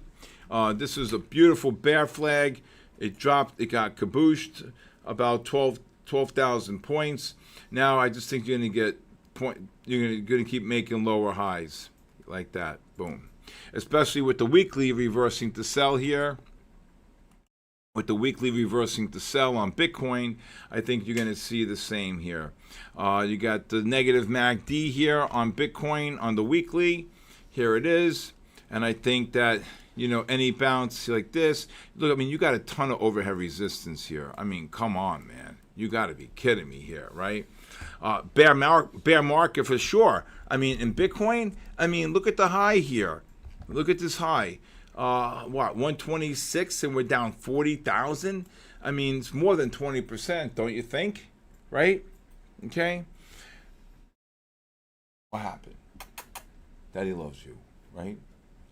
this is a beautiful bear flag. It dropped, it got cabooshed about 12,000 points. Now I just think you're going to you're going to keep making lower highs like that. Boom. Especially with the weekly reversing to sell here. With the weekly reversing to sell on Bitcoin, I think you're going to see the same here. You got the negative MACD here on Bitcoin on the weekly. Here it is. And I think that, any bounce like this, look, I mean, you got a ton of overhead resistance here. I mean, come on, man. You got to be kidding me here, right? Bear market for sure. I mean, in Bitcoin, look at the high here. Look at this high. 126, and we're down 40,000. I mean, it's more than 20%, don't you think? Right? Okay. What happened? Daddy loves you, right?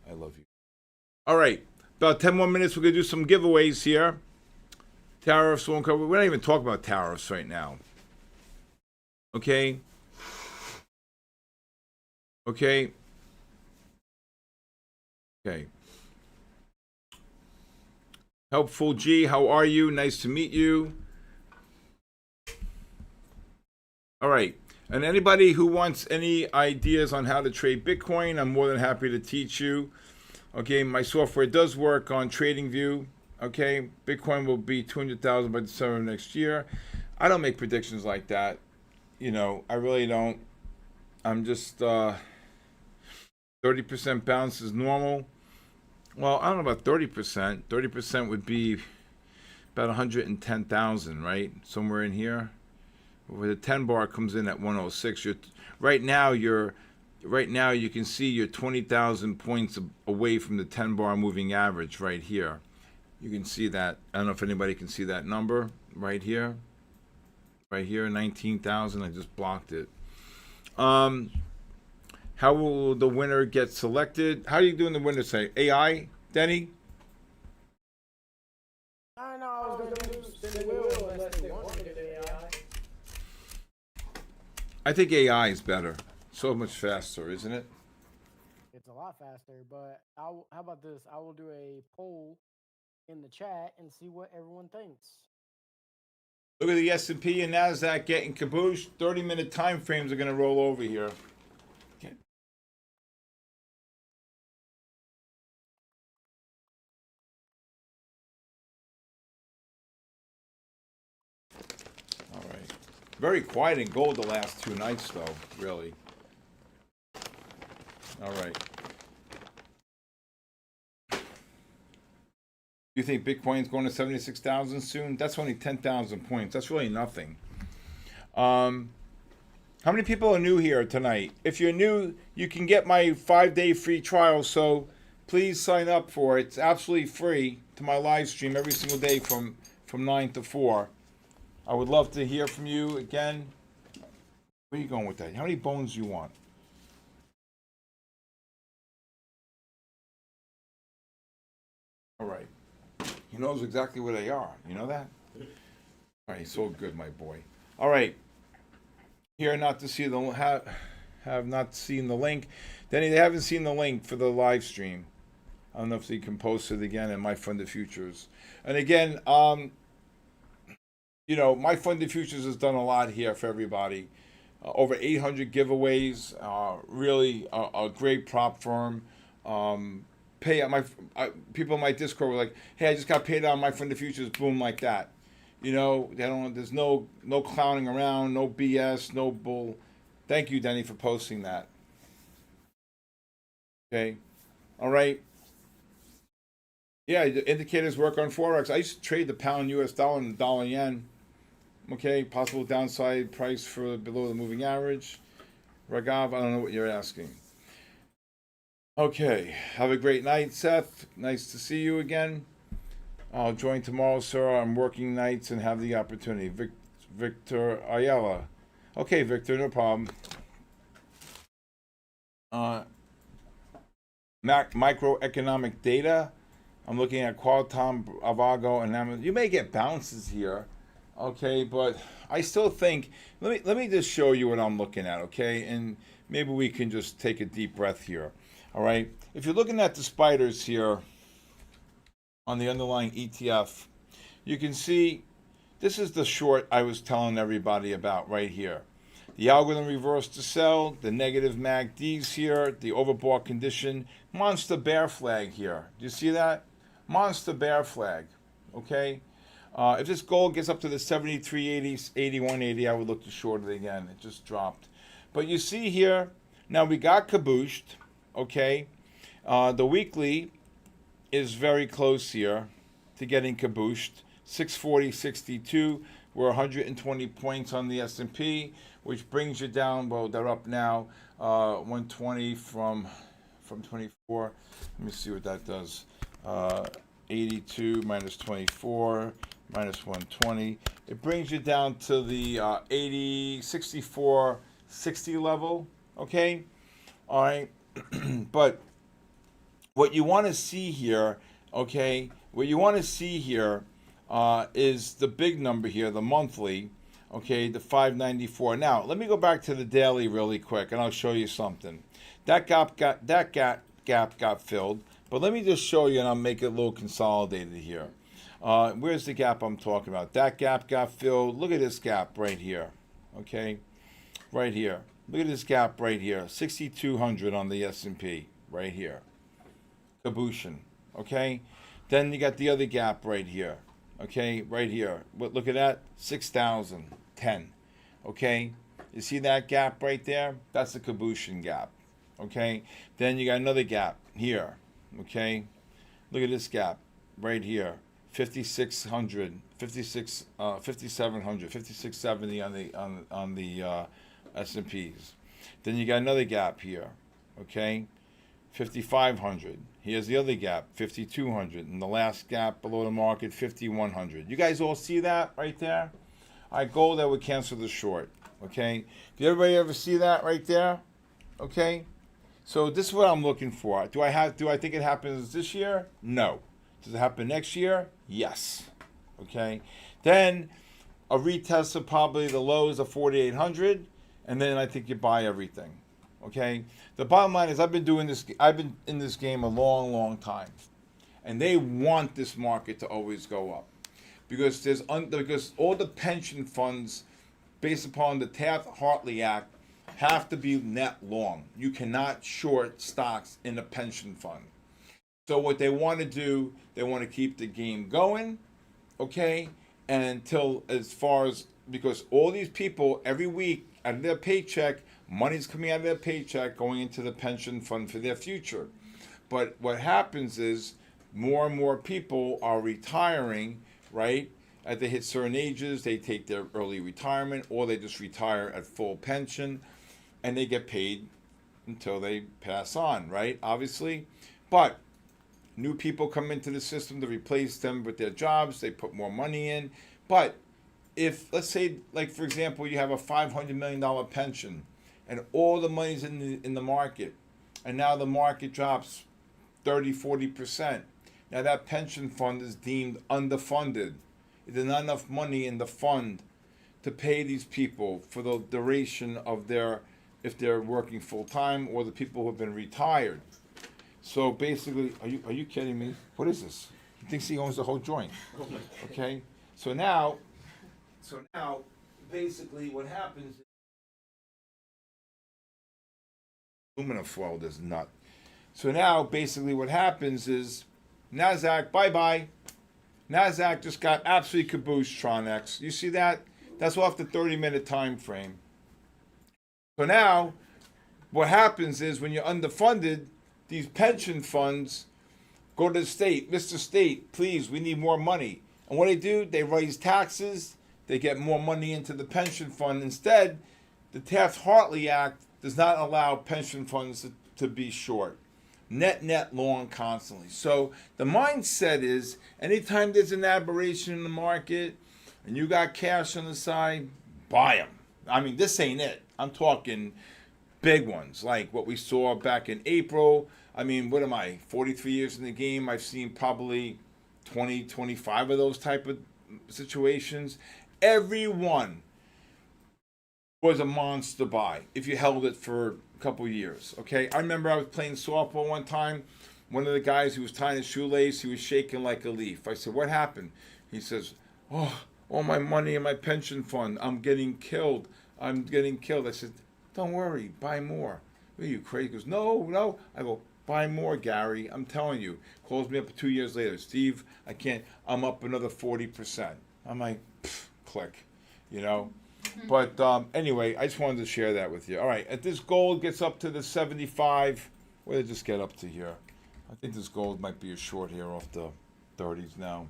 I love you. All right. About 10 more minutes. We're going to do some giveaways here. Tariffs won't cover. We're not even talking about tariffs right now. Okay. Okay. Okay. Helpful G, how are you? Nice to meet you. All right. And anybody who wants any ideas on how to trade Bitcoin, I'm more than happy to teach you. Okay, my software does work on TradingView. Okay, Bitcoin will be 200,000 by December of next year. I don't make predictions like that. I really don't. I'm just 30% bounce is normal. Well, I don't know about 30%. 30% would be about 110,000, right? Somewhere in here. Where the 10 bar comes in at 106. Right now you can see you're 20,000 points away from the 10 bar moving average right here. You can see that. I don't know if anybody can see that number right here. Right here, 19,000. I just blocked it. How will the winner get selected? How are you doing the winner say? AI, Denny? I know I was going to do spin the wheel unless they want me to do AI. I think AI is better. So much faster, isn't it? It's a lot faster, but how about this? I will do a poll in the chat and see what everyone thinks. Look at the S&P and NASDAQ getting cabooshed. 30-minute time frames are going to roll over here. Okay. All right. Very quiet in gold the last 2 nights, though, really. All right. You think Bitcoin's going to 76,000 soon? That's only 10,000 points. That's really nothing. How many people are new here tonight? If you're new, you can get my 5-day free trial, so please sign up for it. It's absolutely free to my live stream every single day from 9 to 4. I would love to hear from you again. Where are you going with that? How many bones do you want? All right. He knows exactly where they are. You know that? All right, so good, my boy. All right. Here, not to see the have not seen the link. Then they haven't seen the link for the live stream. I don't know if they can post it again in My Funded Futures. And again, you know, My Funded Futures has done a lot here for everybody. Over 800 giveaways. Really a great prop firm. Pay out people in my Discord were like, "Hey, I just got paid out on My Funded Futures." Boom, like that. You know, they don't. There's no clowning around, no BS, no bull. Thank you, Denny, for posting that. Okay, all right. Yeah, the indicators work on forex. I used to trade the pound U.S. dollar and the dollar yen. Okay, possible downside price for below the moving average. Ragav, I don't know what you're asking. Okay, have a great night, Seth. Nice to see you again. I'll join tomorrow, sir. I'm working nights and have the opportunity. Victor Ayala. Okay, Victor, no problem. Microeconomic data. I'm looking at Qualcomm, Avago, and Amazon. You may get bounces here, okay, but I still think. Let me just show you what I'm looking at, okay, and maybe we can just take a deep breath here. All right. If you're looking at the spiders here on the underlying ETF, you can see this is the short I was telling everybody about right here. The algorithm reversed to sell, the negative MACDs here, the overbought condition, monster bear flag here. Do you see that? Monster bear flag. Okay. If this gold gets up to the 73.80, 81.80, I would look to short it again. It just dropped. But you see here, now we got cabooshed. Okay, the weekly is very close here to getting cabooshed. 640.62. We're 120 points on the S&P, which brings you down. Well, they're up now. 120 from 24. Let me see what that does. 82 minus 24 minus 120. It brings you down to the 64.60 level. Okay, all right. But what you want to see here, okay, what you want to see here is the big number here, the monthly, okay, the 594. Now, let me go back to the daily really quick, and I'll show you something. That gap got filled, but let me just show you, and I'll make it a little consolidated here. Where's the gap I'm talking about? That gap got filled. Look at this gap right here, okay, right here. Look at this gap right here, 6,200 on the S&P, right here. Cabooshin, okay? Then you got the other gap right here, okay? Right here. But look at that, 6,010, okay? You see that gap right there? That's the cabooshin gap, okay? Then you got another gap here, okay? Look at this gap right here, 5,600, 5,700, 5,670 on the S&Ps. Then you got another gap here, okay? 5,500. Here's the other gap, 5,200. And the last gap below the market, 5,100. You guys all see that right there? All right, gold, I would cancel the short. Okay? Did everybody ever see that right there? Okay? So this is what I'm looking for. Do I think it happens this year? No. Does it happen next year? Yes. Okay? Then a retest of probably the lows of 4,800, and then I think you buy everything. Okay? The bottom line is I've been in this game a long, long time. And they want this market to always go up. Because because all the pension funds, based upon the Taft-Hartley Act, have to be net long. You cannot short stocks in a pension fund. So what they want to do, they want to keep the game going, okay? And because all these people every week out of their paycheck, money's coming out of their paycheck going into the pension fund for their future. But what happens is more and more people are retiring, right? As they hit certain ages, they take their early retirement or they just retire at full pension and they get paid until they pass on, right? Obviously. But new people come into the system to replace them with their jobs. They put more money in. But if, let's say, like, for example, you have a $500 million pension and all the money's in the market, and now the market drops 30, 40%. Now that pension fund is deemed underfunded. There's not enough money in the fund to pay these people for the duration of if they're working full time or the people who have been retired. So basically, are you kidding me? What is this? He thinks he owns the whole joint. Okay? So now basically what happens is aluminum foil does not. So now basically what happens is NASDAQ, bye-bye. NASDAQ just got absolutely caboosed, Tronex. You see that? That's off the 30-minute time frame. So now what happens is when you're underfunded, these pension funds go to the state. Mr. State, please, we need more money. And what do? They raise taxes. They get more money into the pension fund. Instead, the Taft-Hartley Act does not allow pension funds to be short. Net long constantly. So the mindset is anytime there's an aberration in the market and you got cash on the side, buy them. I mean, this ain't it. I'm talking big ones like what we saw back in April. I mean, what am I, 43 years in the game? I've seen probably 20, 25 of those type of situations. Every one was a monster buy if you held it for a couple years, okay? I remember I was playing softball one time. One of the guys who was tying his shoelace, he was shaking like a leaf. I said, what happened? He says, oh, all my money in my pension fund. I'm getting killed. I said, don't worry, buy more. Are you crazy? He goes, no. I go, buy more, Gary. I'm telling you. Calls me up 2 years later. Steve, I can't. I'm up another 40%. I'm like, click, you know? But anyway, I just wanted to share that with you. All right, if this gold gets up to the 75, where did it just get up to here? I think this gold might be a short here off the 30s now.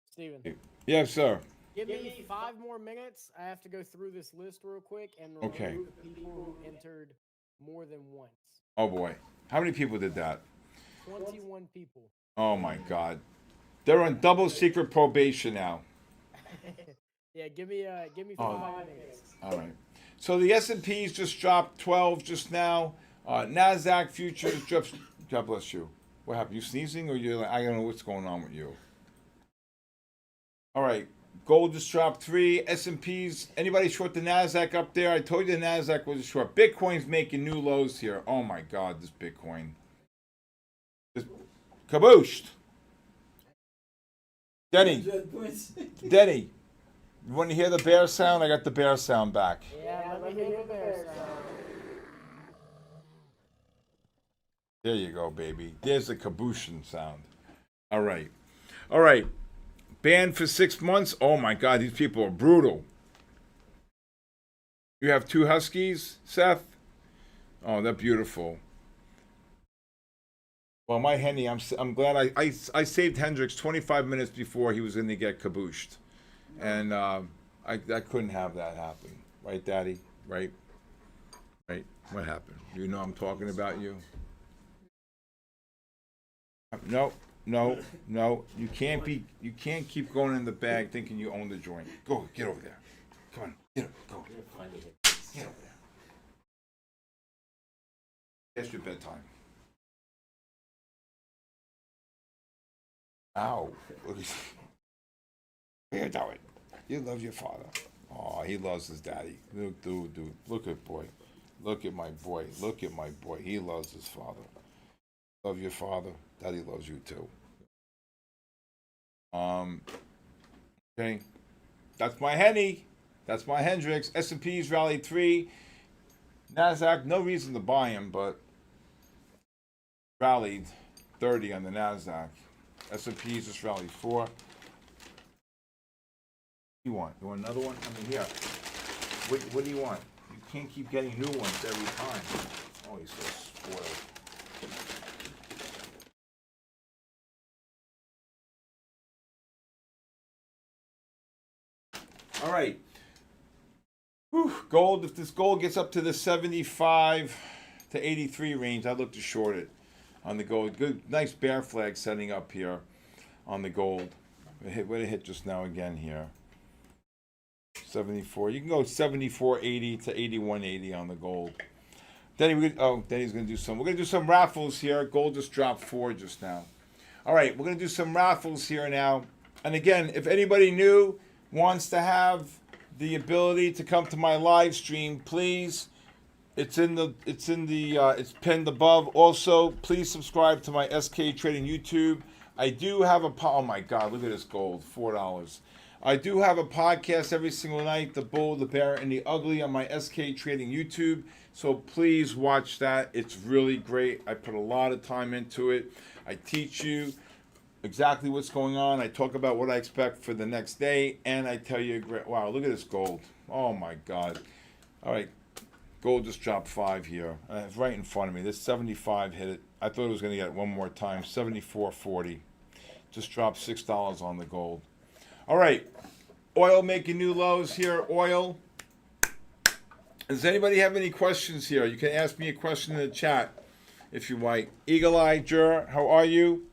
Steven. Yes, sir. Give me 5 more minutes. I have to go through this list real quick and Okay. remove people who entered more than once. Oh, boy. How many people did that? 21 people. Oh, my God. They're on double secret probation now. Yeah, give me 5 minutes. All right. So the S&Ps just dropped 12 just now. NASDAQ futures dropped. God bless you. What happened? You sneezing or you? I don't know what's going on with you. All right. Gold just dropped 3. S&Ps. Anybody short the NASDAQ up there? I told you the NASDAQ was short. Bitcoin's making new lows here. Oh my God, this Bitcoin. Just kabooshed. Denny. You want to hear the bear sound? I got the bear sound back. Yeah, let me hear the bear sound. There you go, baby. There's the kabooshin sound. All right. Banned for 6 months. Oh my God, these people are brutal. You have 2 huskies, Seth? Oh, they're beautiful. Well, my Henny, I'm glad I saved Hendrix 25 minutes before he was going to get kabooshed. And I couldn't have that happen. Right, Daddy? Right? What happened? You know I'm talking about you? No, no, no. You can't keep going in the bag thinking you own the joint. Go, get over there. Come on, get over, go. You're gonna finally hit this. Get over there. Past your bedtime. Ow. Look at here, do it. You love your father. Oh, he loves his daddy. Look, dude. Look at boy. Look at my boy. Look at my boy. He loves his father. Love your father. Daddy loves you too. Okay. That's my Henny. That's my Hendrix. S&P's rallied 3. NASDAQ, no reason to buy him, but rallied 30 on the NASDAQ. S&P's just rallied 4. You want? You want another one? I mean, here. What do you want? You can't keep getting new ones every time. Oh, he's so spoiled. All right. Whew, gold. If this gold gets up to the 75 to 83 range, I'd look to short it on the gold. Good, nice bear flag setting up here on the gold. What it hit just now again here. 74. You can go 74.80 to 81.80 on the gold. Denny's gonna do some. We're gonna do some raffles here. Gold just dropped 4 just now. All right, we're gonna do some raffles here now. And again, if anybody new wants to have the ability to come to my live stream, please. It's pinned above. Also, please subscribe to my SK Trading YouTube. I do have oh my God, look at this gold, $4. I do have a podcast every single night, The Bull, the Bear, and the Ugly on my SK Trading YouTube. So please watch that. It's really great. I put a lot of time into it. I teach you exactly what's going on. I talk about what I expect for the next day, and I tell you, wow, look at this gold. Oh my God. All right, gold just dropped 5 here. It's right in front of me. This 75 hit it. I thought it was going to get it one more time. 74.40. Just dropped $6 on the gold. All right, oil making new lows here. Oil. Does anybody have any questions here? You can ask me a question in the chat if you like. Eagle Eye Jur, how are you?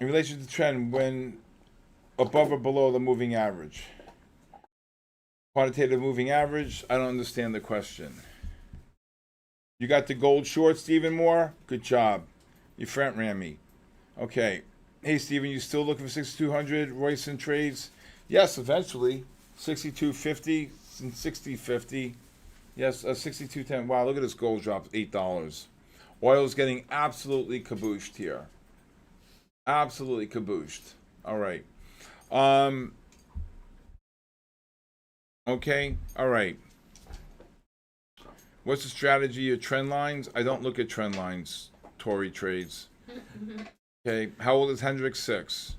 In relation to trend, when above or below the moving average? Quantitative moving average? I don't understand the question. You got the gold short, Stephen Moore? Good job. You front ran me. Okay. Hey, Stephen, you still looking for 6,200 Royson trades? Yes, eventually. 6,250 and 60.50. Yes, 62.10. Wow, look at this gold drop, $8. Oil's getting absolutely kabooshed here. Absolutely kabooshed. All right. Okay. All right. What's the strategy of trend lines? I don't look at trend lines, Tory trades. Okay. How old is Hendrix? 6.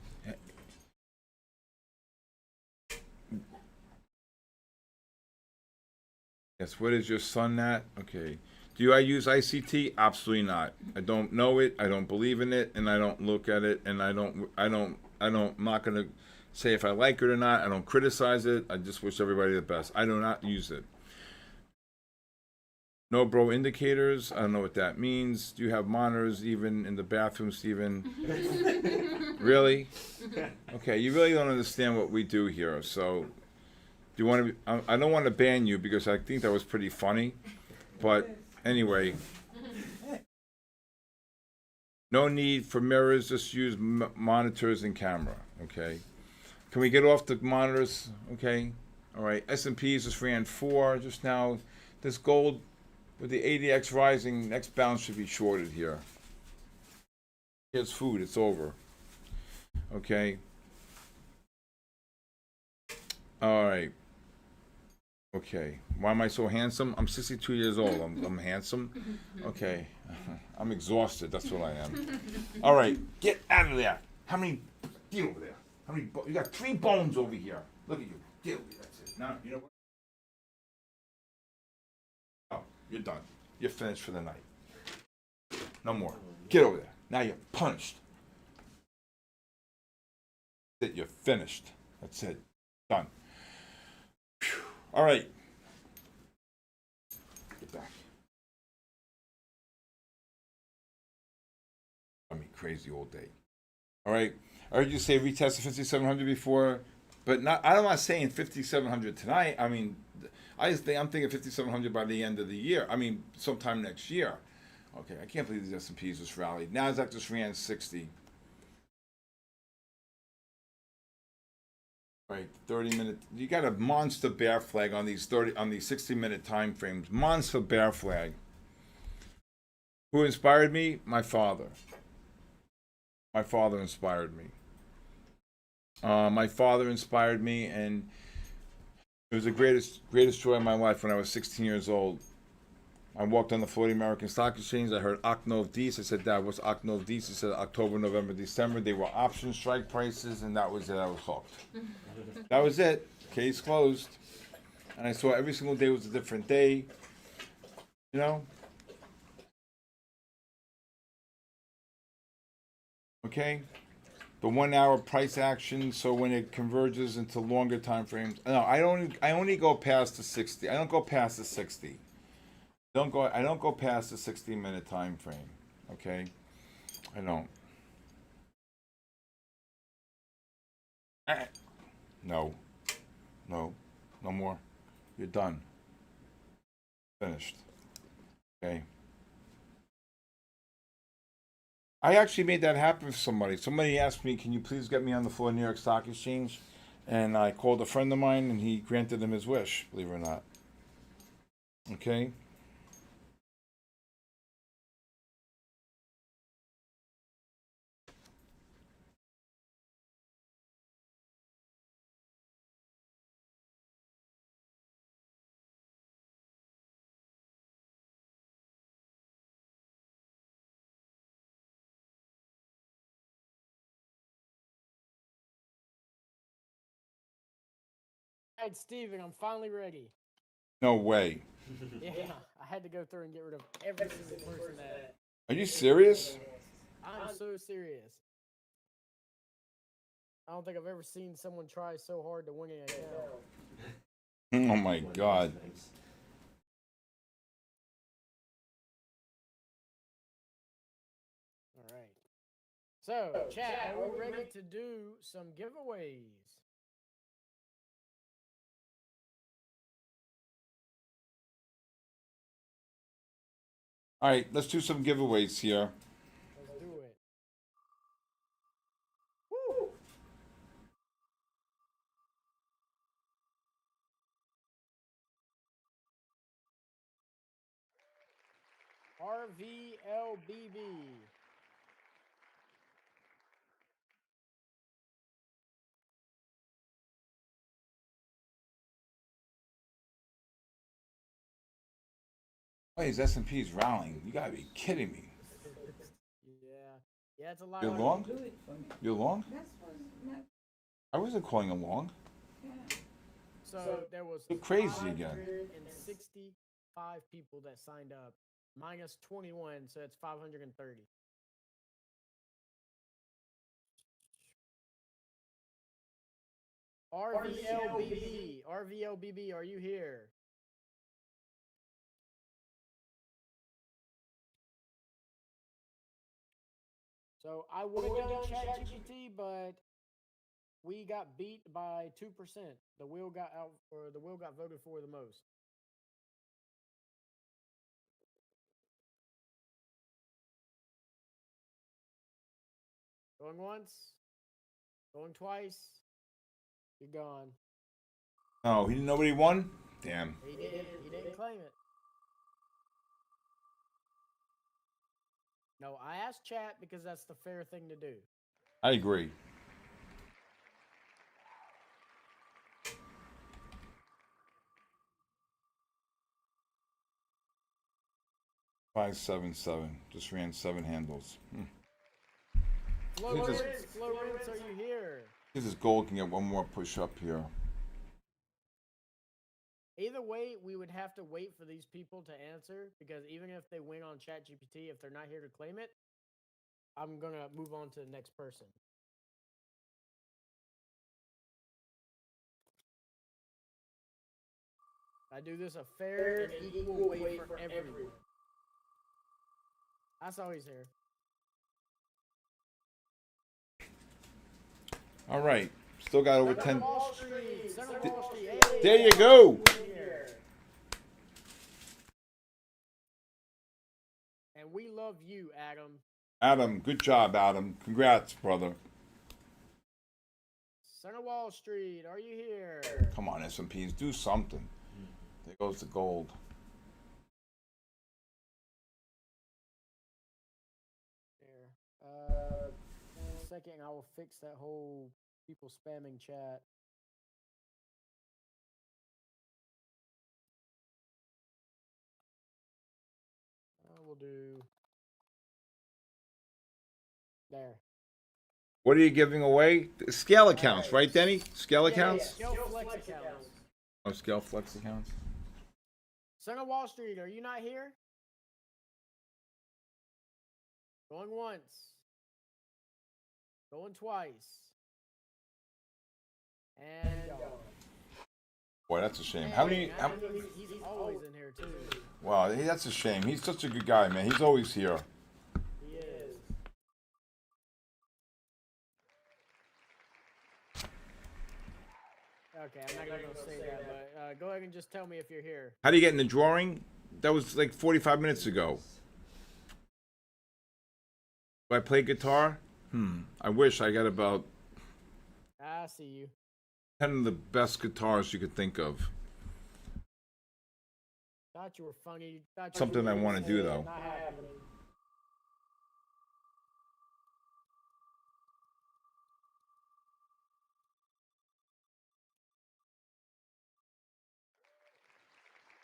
Yes. What is your son at? Okay. Do I use ICT? Absolutely not. I don't know it. I don't believe in it, and I don't look at it, and I'm not gonna say if I like it or not. I don't criticize it. I just wish everybody the best. I do not use it. No bro indicators. I don't know what that means. Do you have monitors even in the bathroom, Stephen? Really? Okay, you really don't understand what we do here. So, do you want to? I don't want to ban you because I think that was pretty funny, but anyway. No need for mirrors. Just use monitors and camera. Okay. Can we get off the monitors? Okay. All right. S&P's just ran 4 just now. This gold with the ADX rising, next bounce should be shorted here. Here's food. It's over. Okay. All right. Okay. Why am I so handsome? I'm 62 years old. I'm handsome. Okay. I'm exhausted. That's what I am. All right. Get out of there. How many? Get over there. How many? You got 3 bones over here. Look at you. Get over there. That's it. Now, you know what? Oh, you're done. You're finished for the night. No more. Get over there. Now you're punished. That's it. You're finished. That's it. Done. Whew. All right. Get back. crazy all day. All right. I heard you say retest the 5700 before, but not. I'm not saying 5700 tonight. I mean, I'm thinking 5700 by the end of the year. I mean, sometime next year. Okay, I can't believe these S&Ps just rallied. Nasdaq just ran 60. Right, 30-minute. You got a monster bear flag on these 60-minute time frames. Monster bear flag. Who inspired me? My father. My father inspired me. My father inspired me, and it was the greatest joy of my life when I was 16 years old. I walked on the floor of the American Stock Exchange. I heard Octave D's. I said, Dad, what's Octave D's? He said, October, November, December. They were option strike prices, and that was it. I was hooked. That was it. Case closed. And I saw every single day was a different day. You know? Okay? The 1 hour price action, so when it converges into longer time frames. No, I only go past the 60. I don't go past the 60. I don't go past the 60-minute time frame. Okay? I don't. No. No. No more. You're done. Finished. Okay. I actually made that happen for somebody. Somebody asked me, can you please get me on the floor of New York Stock Exchange? And I called a friend of mine, and he granted him his wish, believe it or not. Okay? All right, Steven, I'm finally ready. No way. Yeah, I had to go through and get rid of every single person that. Are you serious? I'm so serious. I don't think I've ever seen someone try so hard to win an account. Oh my God. Thanks. All right. So, chat, are we ready to do some giveaways? All right, let's do some giveaways here. Let's do it. Woo! RVLBB. Oh, these S&Ps rallying. You gotta be kidding me. Yeah. Yeah, it's a lot. You're long? You're long? I wasn't calling them long. So there was You're crazy again. 565 people that signed up, minus 21, so it's 530. RVLBB, are you here? So I would have done ChatGPT, but we got beat by 2%. The wheel got out, or the wheel got voted for the most. Going once, going twice, you're gone. No, nobody won? Damn. He did. He didn't claim it. No, I asked chat because that's the fair thing to do. I agree. $577. Just ran 7 handles. Florence, are you here? This is gold can get one more push up here. Either way, we would have to wait for these people to answer because even if they win on ChatGPT, if they're not here to claim it, I'm going to move on to the next person. I do this a fair and equal way for everyone. That's always here. All right. Still got over 10. Wall Street, Center Wall Street. Hey, There you go. here. And we love you, Adam. Adam, good job, Adam. Congrats, brother. Center Wall Street, are you here? Come on, S&Ps, do something. There goes the gold. There. In a second, I will fix that whole people spamming chat. I will do. There. What are you giving away? Scale accounts, right, Denny? Scale accounts? Scale Flex accounts. Oh, Scale Flex accounts. Center Wall Street, are you not here? Going once. Going twice. And gone. Boy, that's a shame. How many? He's always in here too. Wow, that's a shame. He's such a good guy, man. He's always here. He is. Okay, I'm not gonna say that, but go ahead and just tell me if you're here. How do you get in the drawing? That was like 45 minutes ago. Do I play guitar? I wish I got about I see you. 10 of the best guitars you could think of. Thought you were funny. Thought you Something were I want to do, though. not happening.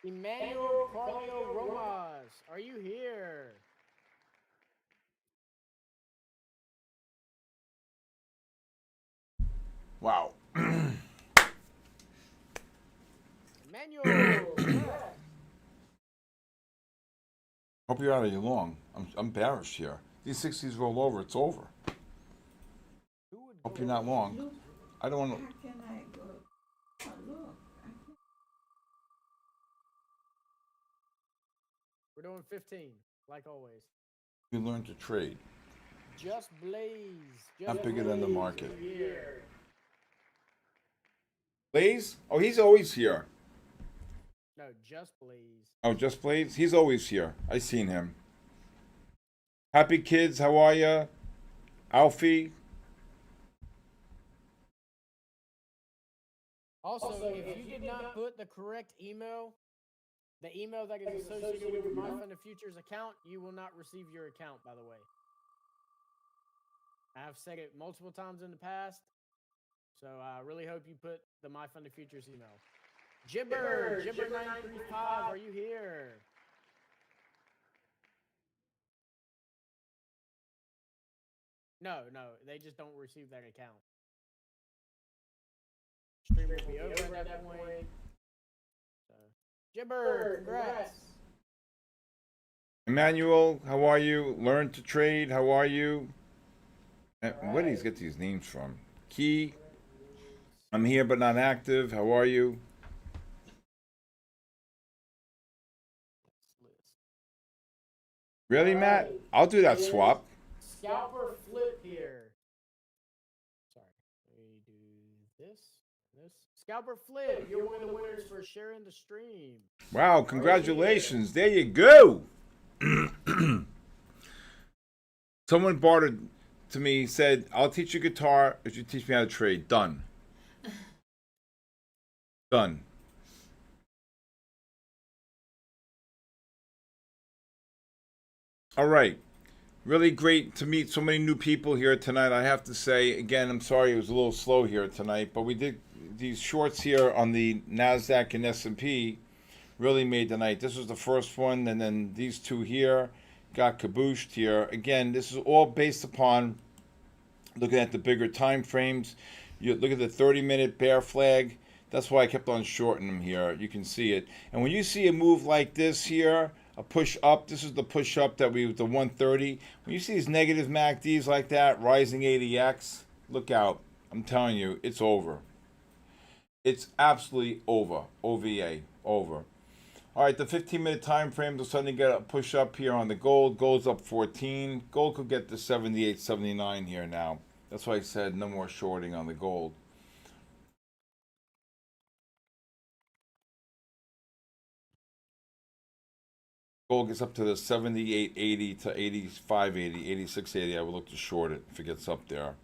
Emmanuel Carlio Romas, are you here? Wow. Emmanuel. Hope you're out of your long. I'm embarrassed here. These 60s roll over. It's over. Hope you're not long. I don't want to. How can I go? Oh, look. We're doing 15, like always. You learn to trade. Just Blaze. Not bigger than the market. Here. Blaze? Oh, he's always here. No, just Blaze. Oh, just Blaze? He's always here. I seen him. Happy kids, how are ya? Alfie? Also, if you did not put the correct email, the email that is associated with your My Fund of Futures account, you will not receive your account, by the way. I've said it multiple times in the past, so I really hope you put the My Fund of Futures email. Jibber935, are you here? No, they just don't receive that account. Stream will be over at that point. So, Jibber, congrats. Emmanuel, how are you? Learn to trade, how are you? Where do these get these names from? Key, I'm here but not active, how are you? Really, Matt? I'll do that swap. Scalper flip here. Sorry. We do this. Scalper flip. You're one of the winners for sharing the stream. Wow, congratulations. There you go. Someone bartered to me, said, I'll teach you guitar if you teach me how to trade. Done. Done. All right. Really great to meet so many new people here tonight. I have to say, again, I'm sorry it was a little slow here tonight, but we did these shorts here on the NASDAQ and S&P really made the night. This was the first one, and then these two here got cabooshed here. Again, this is all based upon looking at the bigger time frames. You look at the 30-minute bear flag. That's why I kept on shorting them here. You can see it. And when you see a move like this here, a push up, this is the push up that the 130. When you see these negative MACDs like that, rising 80X, look out. I'm telling you, it's over. It's absolutely over. OVA, over. All right, the 15-minute time frame will suddenly get a push up here on the gold. Gold's up 14. Gold could get to 78, 79 here now. That's why I said no more shorting on the gold. Gold gets up to the 78.80 to 85.80, 86.80. I would look to short it if it gets up there.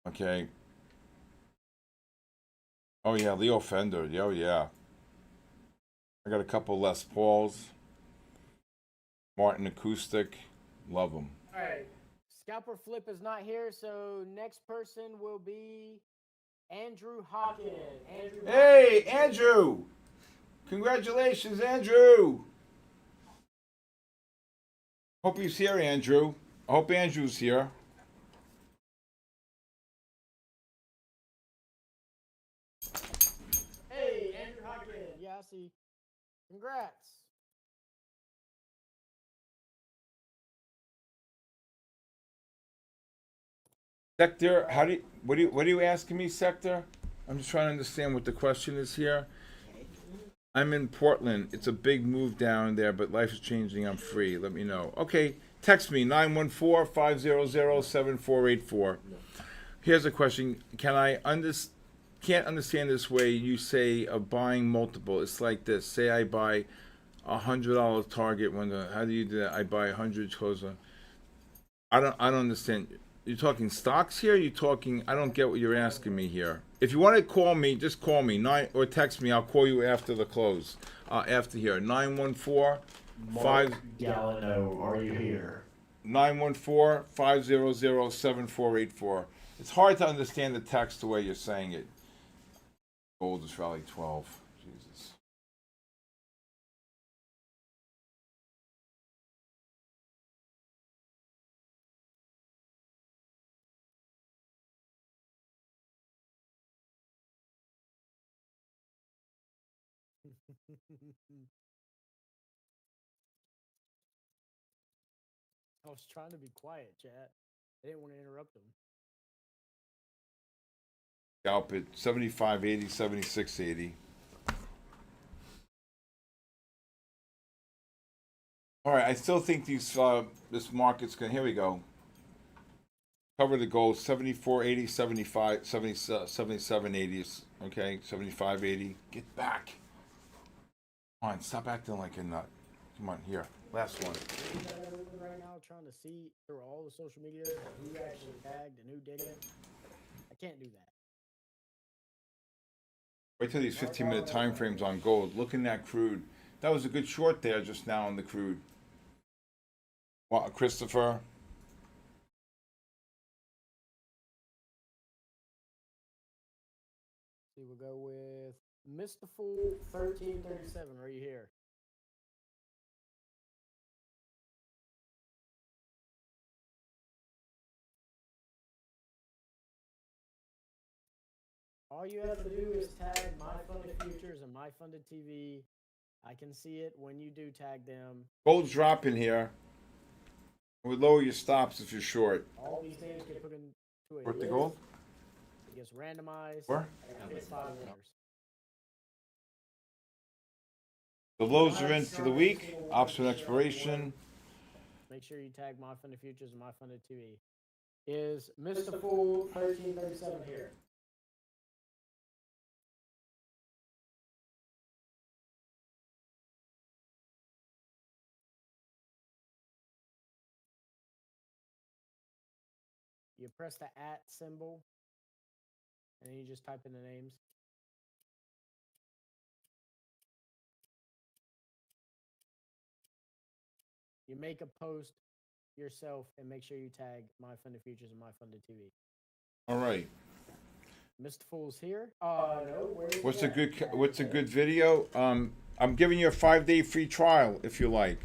Okay. Oh yeah, Leo Fender. Oh yeah. I got a couple Les Pauls. Martin Acoustic. Love them. All right. Scalper Flip is not here, so next person will be Andrew Hawkins. Andrew Hey, Hawkins. Andrew! Congratulations, Andrew! Hope he's here, Andrew. I hope Andrew's here. Hey, Andrew Hawkins. Yeah, I see. Congrats. Sector, what are you asking me, Sector? I'm just trying to understand what the question is here. I'm in Portland. It's a big move down there, but life is changing. I'm free. Let me know. Okay, text me 914-500-7484. Here's a question. Can't understand this way you say of buying multiple. It's like this. Say I buy $100 target how do you do that? I buy 100 closer. I don't understand. You're talking stocks here? You're talking I don't get what you're asking me here. If you want to call me, just call me or text me. I'll call you after the close. After here. 914 5 Gallino, are you here? 914-500-7484. It's hard to understand the text the way you're saying it. Gold is rally 12. Jesus. I was trying to be quiet, chat. I didn't want to interrupt them. Scalp it 75.80, 76.80. All right, I still think this market's gonna. Here we go. Cover the gold 74.80, 75, 70, 77.80. Okay, 75.80. Get back. Come on, stop acting like a nut. Come on, here. Last one. Right now, trying to see through all the social media who actually tagged and who didn't. I can't do that. Wait till these 15-minute time frames on gold. Look in that crude. That was a good short there just now on the crude. What, Christopher? See, we'll go with Mr. Fool 1337 right here. All you have to do is tag My Funded Futures and My Funded TV. I can see it when you do tag them. Gold's dropping here. I would lower your stops if you're short. All these things get put into a Short the list. gold? It gets randomized. Where? And gets 5 winners. The lows are in for the week. Option expiration. Make sure you tag My Funded Futures and My Funded TV. Is Mr. Fool 1337 here? You press the @ symbol, and then you just type in the names. You make a post yourself and make sure you tag My Funded Futures and My Funded TV. All right. Mr. Fool's here. No. What's a good video? I'm giving you a 5-day free trial if you like.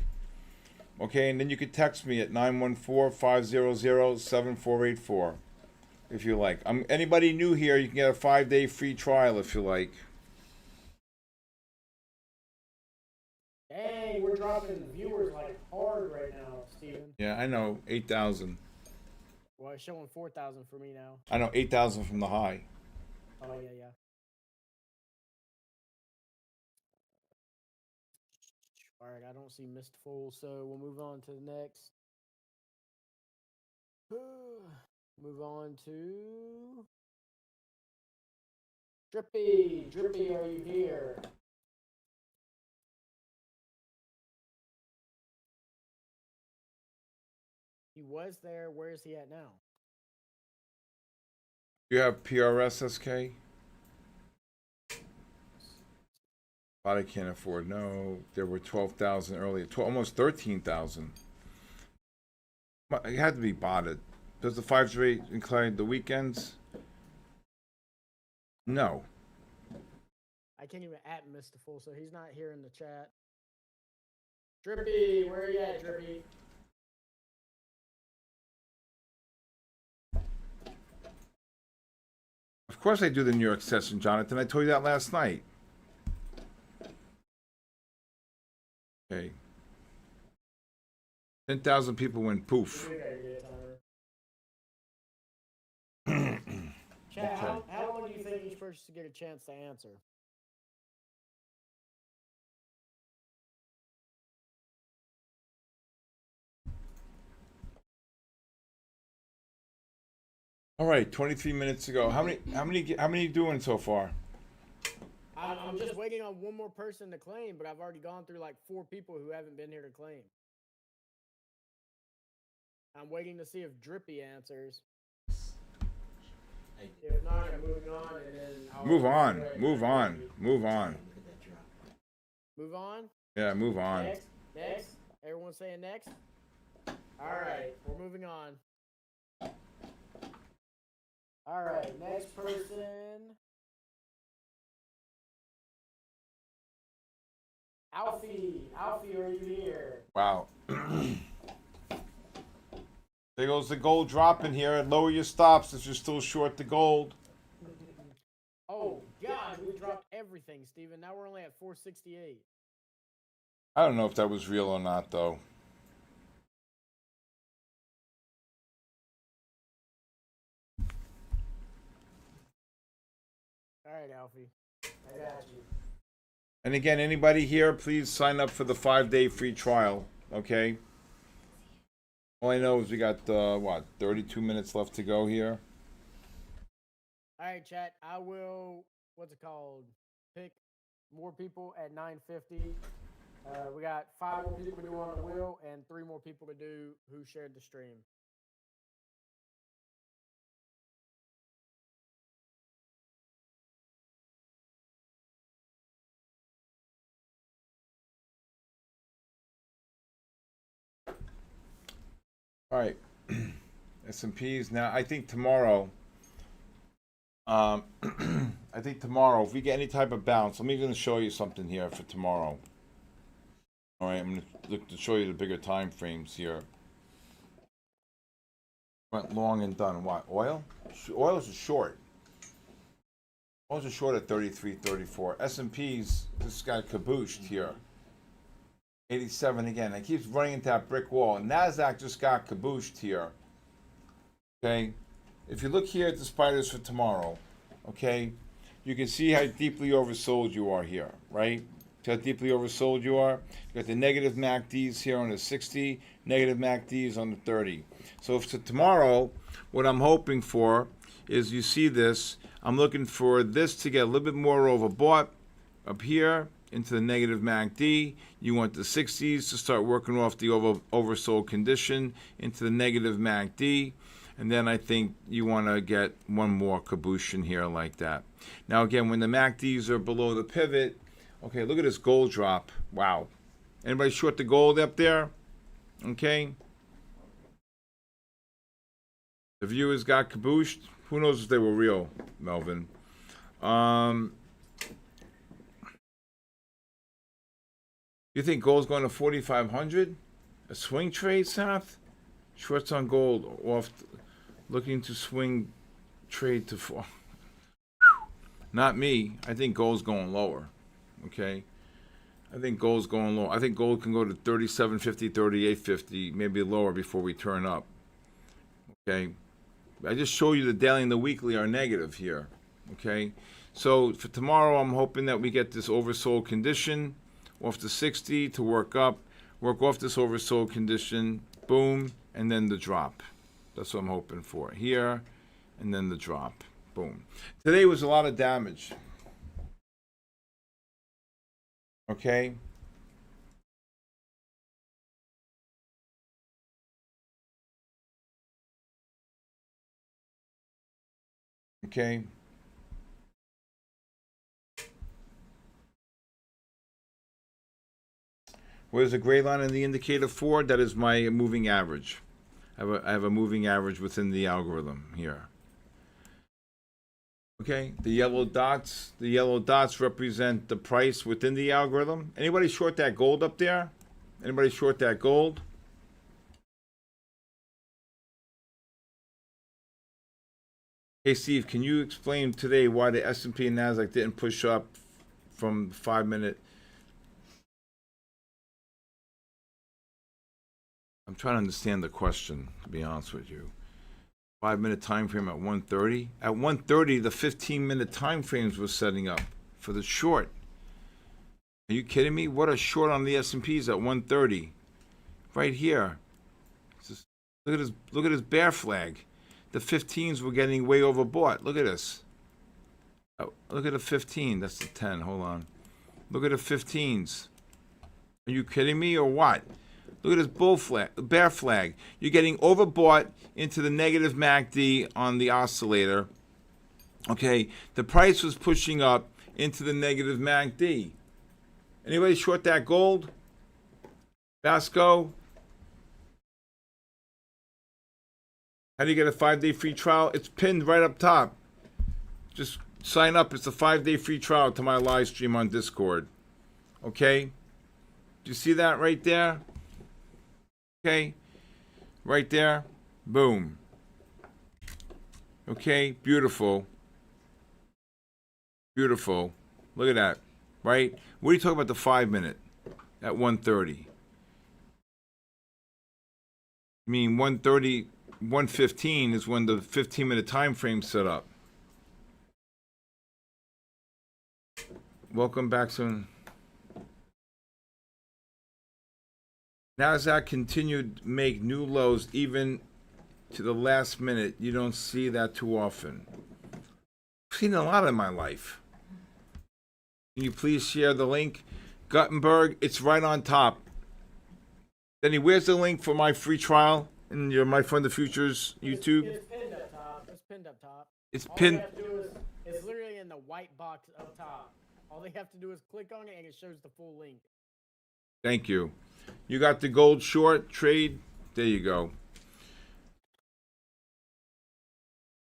Okay, and then you can text me at 914-500-7484 if you like. Anybody new here, you can get a 5-day free trial if you like. Dang, we're dropping viewers like hard right now, Steven. Yeah, I know, 8,000. Well, it's showing 4,000 for me now. I know, 8,000 from the high. Oh, yeah. All right, I don't see Mr. Fool, so we'll move on to the next. Move on to Drippy. Drippy, are you here? He was there. Where is he at now? You have PRSSK? A lot I can't afford. No, there were 12,000 earlier. Almost 13,000. It had to be botted. Does the 5s rate include the weekends? No. I can't even at Mr. Full, so he's not here in the chat. Drippy, where are you at, Drippy? Of course I do the New York session, Jonathan. I told you that last night. Okay. 10,000 people went poof. Chat, how long do you think each person should get a chance to answer? All right, 23 minutes ago. How many doing so far? I'm just waiting on one more person to claim, but I've already gone through like 4 people who haven't been here to claim. I'm waiting to see if Drippy answers. If not, I'm moving on, and then I'll Move on. Move on. Move on. Move on. Yeah, move on. Next. Everyone saying next. All right, we're moving on. All right, next person. Alfie, are you here? Wow. There goes the gold drop in here. Lower your stops if you're still short the gold. Oh, God, we dropped everything, Steven. Now we're only at 468. I don't know if that was real or not, though. All right, Alfie. I got you. And again, anybody here, please sign up for the 5-day free trial, okay? All I know is we got, 32 minutes left to go here. All right, chat. I will, pick more people at 9:50. We got 5 more people to do on the wheel and 3 more people to do who shared the stream. All right. S&Ps. Now, I think tomorrow, if we get any type of bounce, I'm even going to show you something here for tomorrow. All right, I'm going to look to show you the bigger time frames here. Went long and done. What? Oil? Oil is a short. Oil's a short at 33, 34. S&Ps just got cabooshed here. 87 again. It keeps running into that brick wall. NASDAQ just got cabooshed here. Okay? If you look here at the spiders for tomorrow, okay, you can see how deeply oversold you are here, right? See how deeply oversold you are? You got the negative MACDs here on the 60, negative MACDs on the 30. So for tomorrow, what I'm hoping for is you see this. I'm looking for this to get a little bit more overbought up here into the negative MACD. You want the 60s to start working off the oversold condition into the negative MACD. And then I think you want to get one more caboose in here like that. Now again, when the MACDs are below the pivot, okay, look at this gold drop. Wow. Anybody short the gold up there? Okay. The viewers got cabooshed. Who knows if they were real, Melvin? You think gold's going to 4,500? A swing trade, Seth? Shorts on gold off, looking to swing trade to 4. Not me. I think gold's going lower. Okay? I think gold's going low. I think gold can go to 37.50, 38.50, maybe lower before we turn up. Okay? I just show you the daily and the weekly are negative here. Okay? So for tomorrow, I'm hoping that we get this oversold condition off the 60 to work up, work off this oversold condition, boom, and then the drop. That's what I'm hoping for. Here, and then the drop. Boom. Today was a lot of damage. Okay? Okay? What is the gray line in the indicator for? That is my moving average. I have a moving average within the algorithm here. Okay, the yellow dots represent the price within the algorithm. Anybody short that gold up there? Anybody short that gold? Hey Steve, can you explain today why the S&P and Nasdaq didn't push up from 5 minute? I'm trying to understand the question, to be honest with you. 5 minute time frame at 1:30. At 1:30, the 15-minute time frames were setting up for the short. Are you kidding me? What a short on the S&Ps at 1:30, right here. Just, look at his bear flag. The 15s were getting way overbought. Look at this. Oh, look at the 15. That's the 10. Hold on. Look at the 15s. Are you kidding me or what? Look at this bear flag. You're getting overbought into the negative MACD on the oscillator. Okay, the price was pushing up into the negative MACD. Anybody short that gold? Vasco? How do you get a 5-day free trial? It's pinned right up top. Just sign up. It's a 5-day free trial to my live stream on Discord. Okay? Do you see that right there? Okay, right there, boom. Okay, beautiful. Beautiful. Look at that, right? What are you talking about the 5 minute at 1:30? I mean, 1:30, 1:15 is when the 15-minute time frame set up. Welcome back soon. Nasdaq continued to make new lows even to the last minute. You don't see that too often. I've seen a lot in my life. Can you please share the link? Gutenberg, it's right on top. Denny, where's the link for my free trial in your My Fund the Futures YouTube? It's pinned up top. It's pinned up top. It's All pinned. they have to do is, it's literally in the white box up top. All they have to do is click on it and it shows the full link. Thank you. You got the gold short trade. There you go.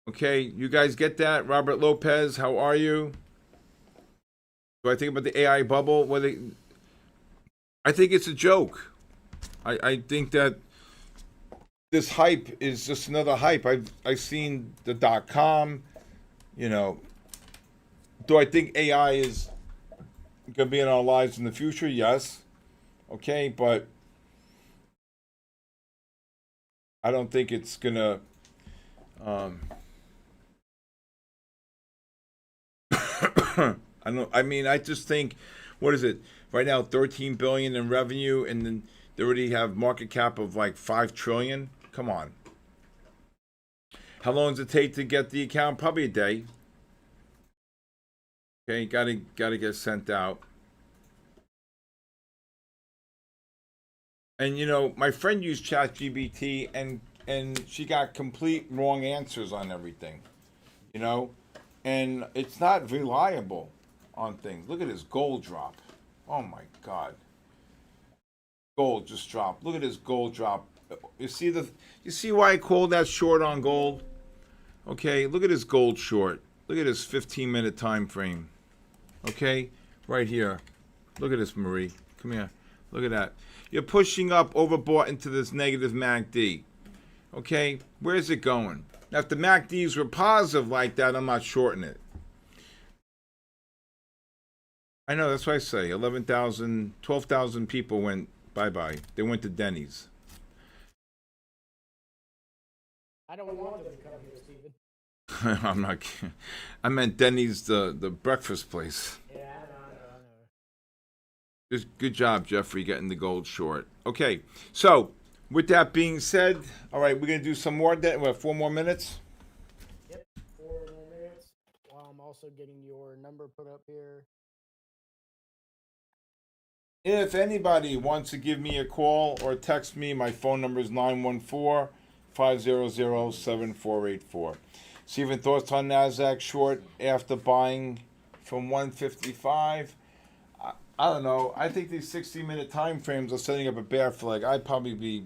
Okay, you guys get that? Robert Lopez, how are you? Do I think about the AI bubble? I think it's a joke. I think that this hype is just another hype. I've seen the .com, you know. Do I think AI is going to be in our lives in the future? Yes. Okay, but I don't think it's going to I just think, what is it? Right now, 13 billion in revenue, and then they already have market cap of like 5 trillion. Come on. How long does it take to get the account? Probably a day. Okay, gotta get sent out. And you know, my friend used ChatGPT and she got complete wrong answers on everything. You know? And it's not reliable on things. Look at this gold drop. Oh my God. Gold just dropped. Look at this gold drop. You see why I called that short on gold? Okay, look at this gold short. Look at this 15-minute time frame. Okay, right here. Look at this, Marie. Come here. Look at that. You're pushing up overbought into this negative MACD. Okay, where's it going? Now, if the MACDs were positive like that, I'm not shorting it. I know, that's what I say. 11,000, 12,000 people went bye-bye. They went to Denny's. I don't want them to come here, Steven. I'm not kidding. I meant Denny's, the breakfast place. Yeah, I know. Good job, Jeffrey, getting the gold short. Okay, so With that being said, all right, we're gonna do some more. We have 4 more minutes. Yep, 4 more minutes. While I'm also getting your number put up here. If anybody wants to give me a call or text me, my phone number is 914-500-7484. Steven, thoughts on NASDAQ short after buying from 155? I don't know. I think these 60-minute time frames are setting up a bear flag. I'd probably be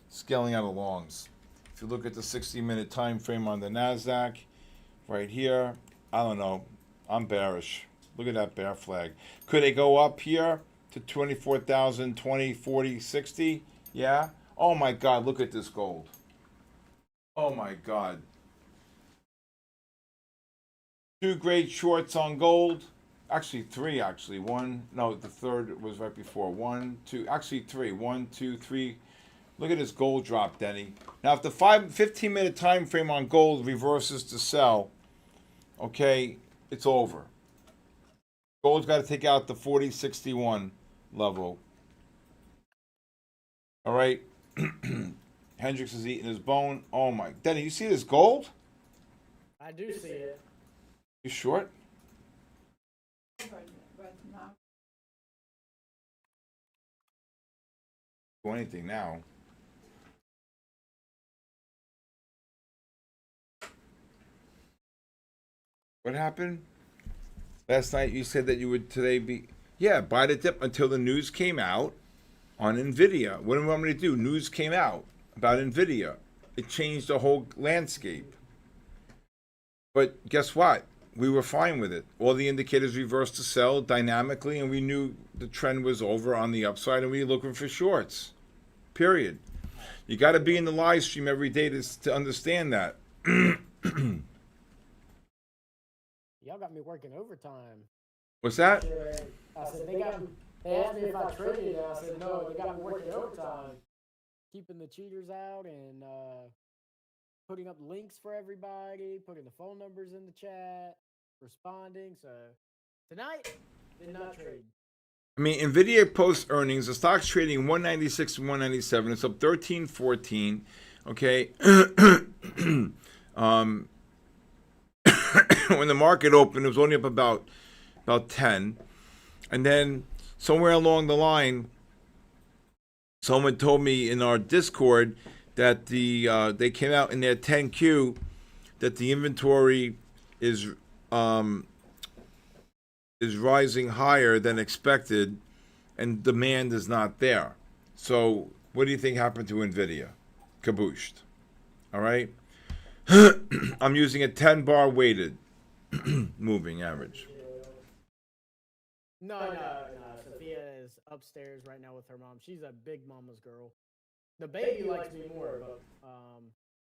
scaling out of longs. If you look at the 60-minute time frame on the NASDAQ right here, I don't know. I'm bearish. Look at that bear flag. Could it go up here to 24,000, 20, 40, 60? Yeah. Oh my God, look at this gold. Oh my God. 2 great shorts on gold. Actually, 3 actually. One, no, the third was right before. 1, 2, actually 3. 1, 2, 3. Look at this gold drop, Denny. Now, if the 15-minute time frame on gold reverses to sell, okay, it's over. Gold's got to take out the 40.61 level. All right. Hendricks is eating his bone. Oh my, Denny, you see this gold? I do see it. You short? But now, Do anything now. What happened? Last night you said that you would today be, yeah, buy the dip until the news came out on NVIDIA. What do you want me to do? News came out about NVIDIA. It changed the whole landscape. But guess what? We were fine with it. All the indicators reversed to sell dynamically, and we knew the trend was over on the upside, and we were looking for shorts. Period. You got to be in the live stream every day to understand that. Y'all got me working overtime. What's that? I said they asked me if I traded, and I said no. They got me working overtime, keeping the cheaters out and putting up links for everybody, putting the phone numbers in the chat, responding. So tonight, did not trade. I mean, NVIDIA posts earnings. The stock's trading 196 and 197. It's up 13, 14. Okay. When the market opened, it was only up about 10. And then somewhere along the line, someone told me in our Discord that they came out in their 10Q that the inventory is rising higher than expected, and demand is not there. So, what do you think happened to NVIDIA? Kabooshed. All right. I'm using a 10-bar weighted moving average. No. Sophia is upstairs right now with her mom. She's a big mama's girl. The baby likes me more, but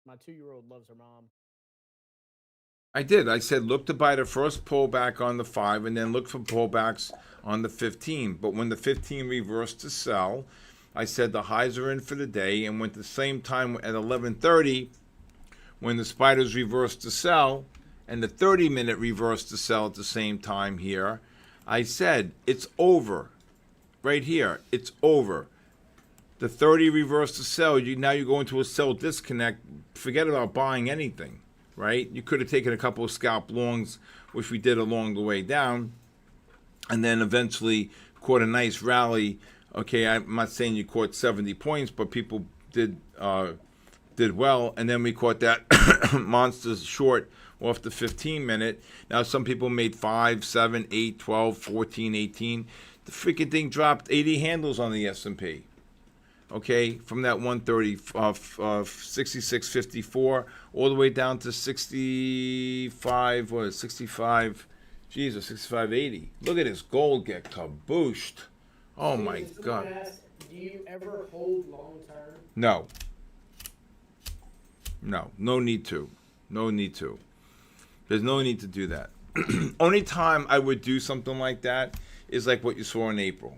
my 2-year-old loves her mom. I did. I said look to buy the first pullback on the 5 and then look for pullbacks on the 15. But when the 15 reversed to sell, I said the highs are in for the day, and went the same time at 11:30 when the spiders reversed to sell and the 30-minute reversed to sell at the same time here, I said it's over. Right here, it's over. The 30 reversed to sell, now you go into a sell disconnect. Forget about buying anything, right? You could have taken a couple of scalp longs, which we did along the way down, and then eventually caught a nice rally. Okay, I'm not saying you caught 70 points, but people did well, and then we caught that monster short off the 15-minute. Now some people made 5, 7, 8, 12, 14, 18. The freaking thing dropped 80 handles on the S&P. Okay, from that 130, 66.54 all the way down to 65, what is 65? Jesus, 65.80. Look at this gold get kabooshed. Oh my God. Do you ever hold long term? No. No need to. No need to. There's no need to do that. Only time I would do something like that is like what you saw in April.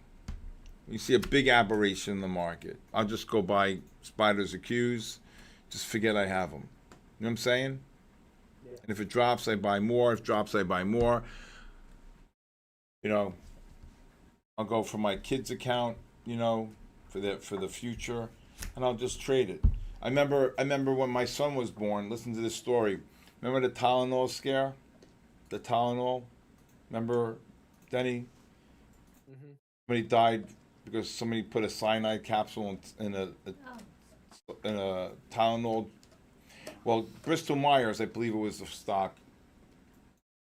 You see a big aberration in the market. I'll just go buy spiders or Qs. Just forget I have them. You know what I'm saying? Yeah. And if it drops, I buy more. If it drops, I buy more. You know, I'll go for my kids' account, you know, for the future. and I'll just trade it. I remember when my son was born. Listen to this story. Remember the Tylenol scare? The Tylenol. Remember, Denny? Mm-hmm. When he died because somebody put a cyanide capsule in a Tylenol. Well, Bristol Myers, I believe it was the stock.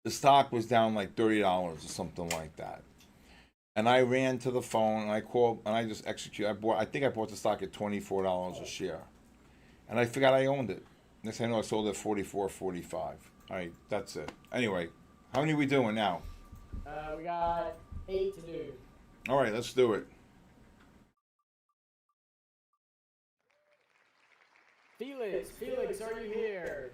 The stock was down like $30 or something like that. And I ran to the phone and I called and I just executed. I think I bought the stock at $24 a share, and I forgot I owned it. Next thing I know, I sold it at 44.45. All right, that's it. Anyway, how many are we doing now? We got 8 to do. All right, let's do it. Felix, are you here?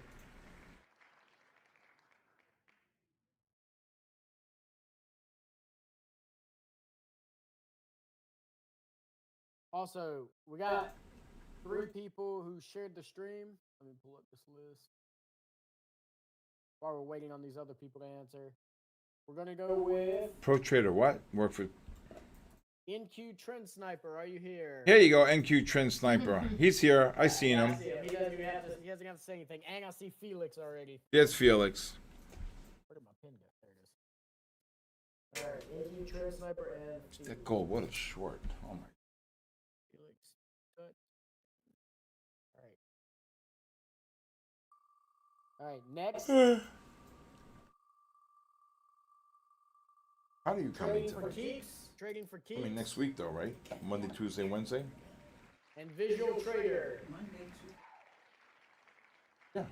Also, we got 3 people who shared the stream. Let me pull up this list while we're waiting on these other people to answer. We're gonna go with Pro Trader, what? Work for. NQ Trend Sniper. Are you here? Here you go, NQ Trend Sniper. He's here. I seen him. I see him. He doesn't even have to. He hasn't got to say anything. And I see Felix already. Yes, Felix. Where did my pen go? There it is. All right, NQ Trend Sniper and Felix. That gold, what a short. Oh my. Felix. Good. All right, next. How do you come Trading into for that? keeps. Trading for keeps. I mean, next week though, right? Monday, Tuesday, Wednesday. And Visual Trader. Monday, Tuesday. Yeah.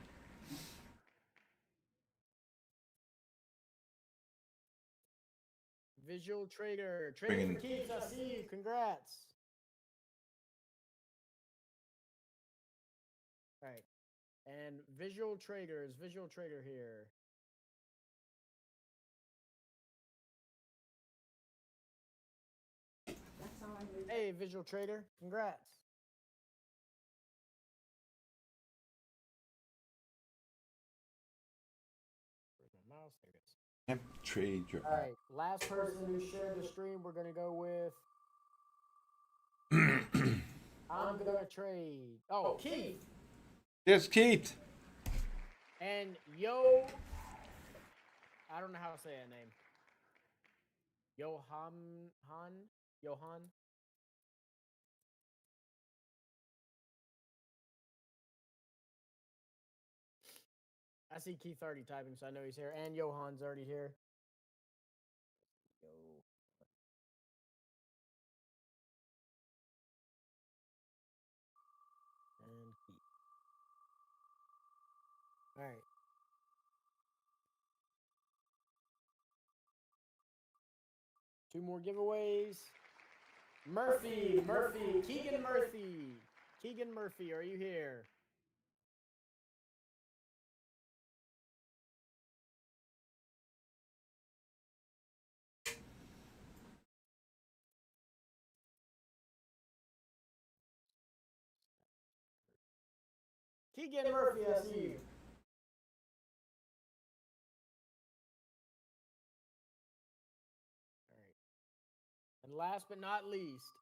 Visual Trader. Trading for keeps. I see you. Congrats. All right. And Visual Trader. Is Visual Trader here? That's all I need. Hey, Visual Trader. Congrats. Where's my mouse? There it is. Can't trade your. All right. Last person who shared the stream, we're going to go with. I'm going to trade. Oh, Keith. Yes, Keith. And Yo. I don't know how to say that name. Johan. I see Keith already typing, so I know he's here. And Johan's already here. Yo. And Keith. All right. Two more giveaways. Murphy, Keegan Murphy, are you here? Keegan Murphy, I see you. All right. And last but not least,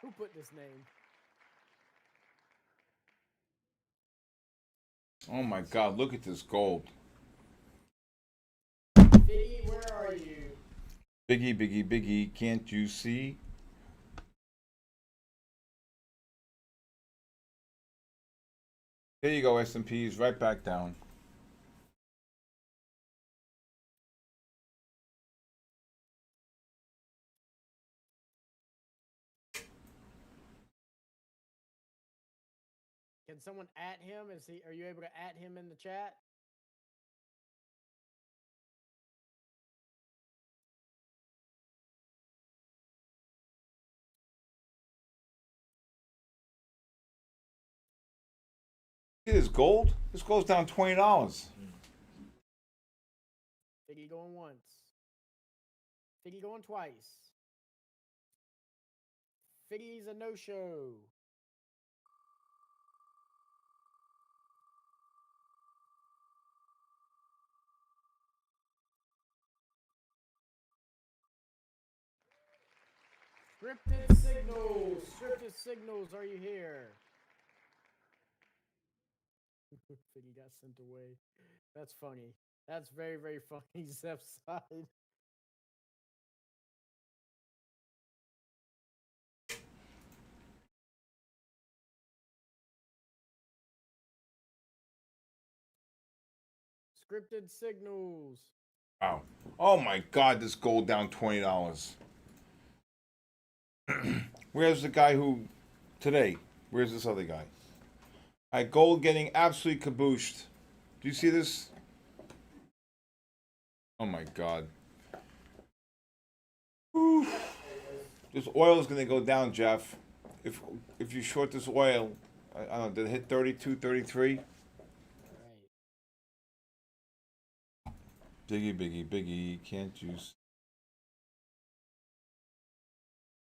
who put this name? Oh my God! Look at this gold. Figgy, where are you? Biggie, can't you see? There you go, S&Ps, right back down. Can someone at him? Are you able to at him in the chat? See this gold? This gold's down $20. Figgy going once. Figgy going twice. Figgy's a no-show. Scripted signals. Scripted signals. Are you here? Figgy got sent away. That's funny. That's very, very funny. Zeph's side. Scripted signals. Wow. Oh my God, this gold down $20. Where's the guy who today? Where's this other guy? All right, gold getting absolutely kabooshed. Do you see this? Oh my God. Whew. This oil is gonna go down, Jeff. If you short this oil, I don't know, did it hit 32, 33? Right. Biggie, can't you?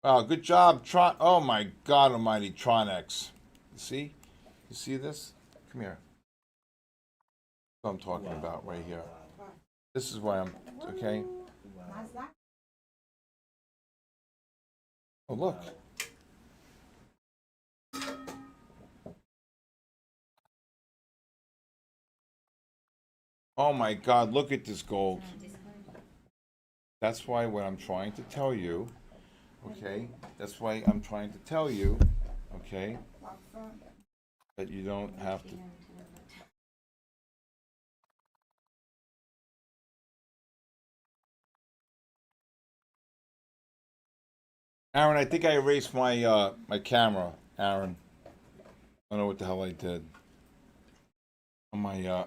Wow, good job, Tron. Oh my God almighty, Tronex. You see this? Come here. That's what I'm talking about right here. This is why I'm, okay? Oh, look. Oh my God, look at this gold. That's why what I'm trying to tell you, okay? That's why I'm trying to tell you, okay? That you don't have to. Aaron, I think I erased my my camera, Aaron. I don't know what the hell I did. On my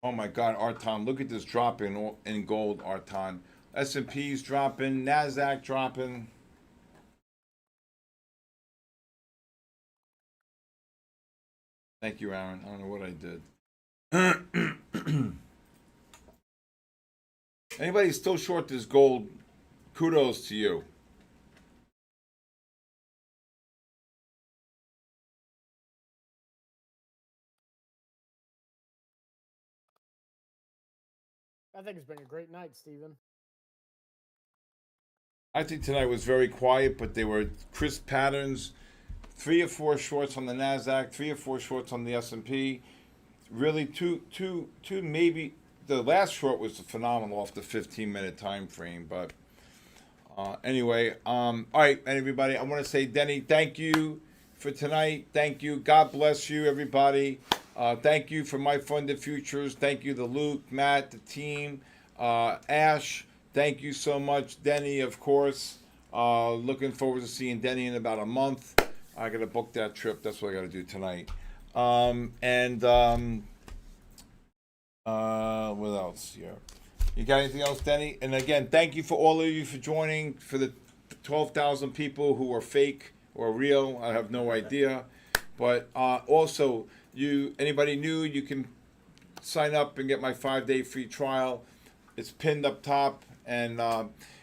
Oh my God, Arton, look at this drop in gold, Arton. S&P's dropping, Nasdaq dropping. Thank you, Aaron. I don't know what I did. Anybody still short this gold? Kudos to you. I think it's been a great night, Steven. I think tonight was very quiet, but they were crisp patterns. 3 or 4 shorts on the Nasdaq, 3 or 4 shorts on the S&P. Really, two, maybe. The last short was phenomenal off the 15-minute time frame, but anyway, all right, everybody. I want to say, Denny, thank you for tonight. Thank you. God bless you, everybody. Thank you for My Funded Futures. Thank you to Luke, Matt, the team, Ash. Thank you so much, Denny. Of course. Looking forward to seeing Denny in about a month. I gotta book that trip. That's what I gotta do tonight. What else here? You got anything else, Denny? And again, thank you for all of you for joining. For the 12,000 people who are fake or real, I have no idea. But also, anybody new, you can sign up and get my 5-day free trial. It's pinned up top. And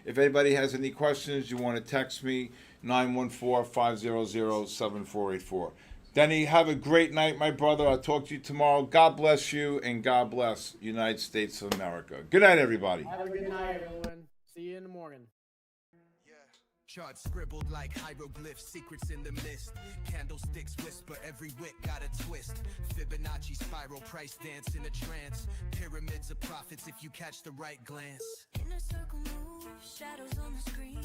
if anybody has any questions, you want to text me, 914-500-7484. Denny, have a great night, my brother. I'll talk to you tomorrow. God bless you, and God bless United States of America. Good night, everybody. Have a good night, everyone. See you in the morning. Charts scribbled like hieroglyphs, secrets in the mist. Candlesticks whisper, every wick got a twist. Fibonacci spiral, price dance in a trance. Pyramids of profits if you catch the right glance. Inner circle moves, shadows on the screen.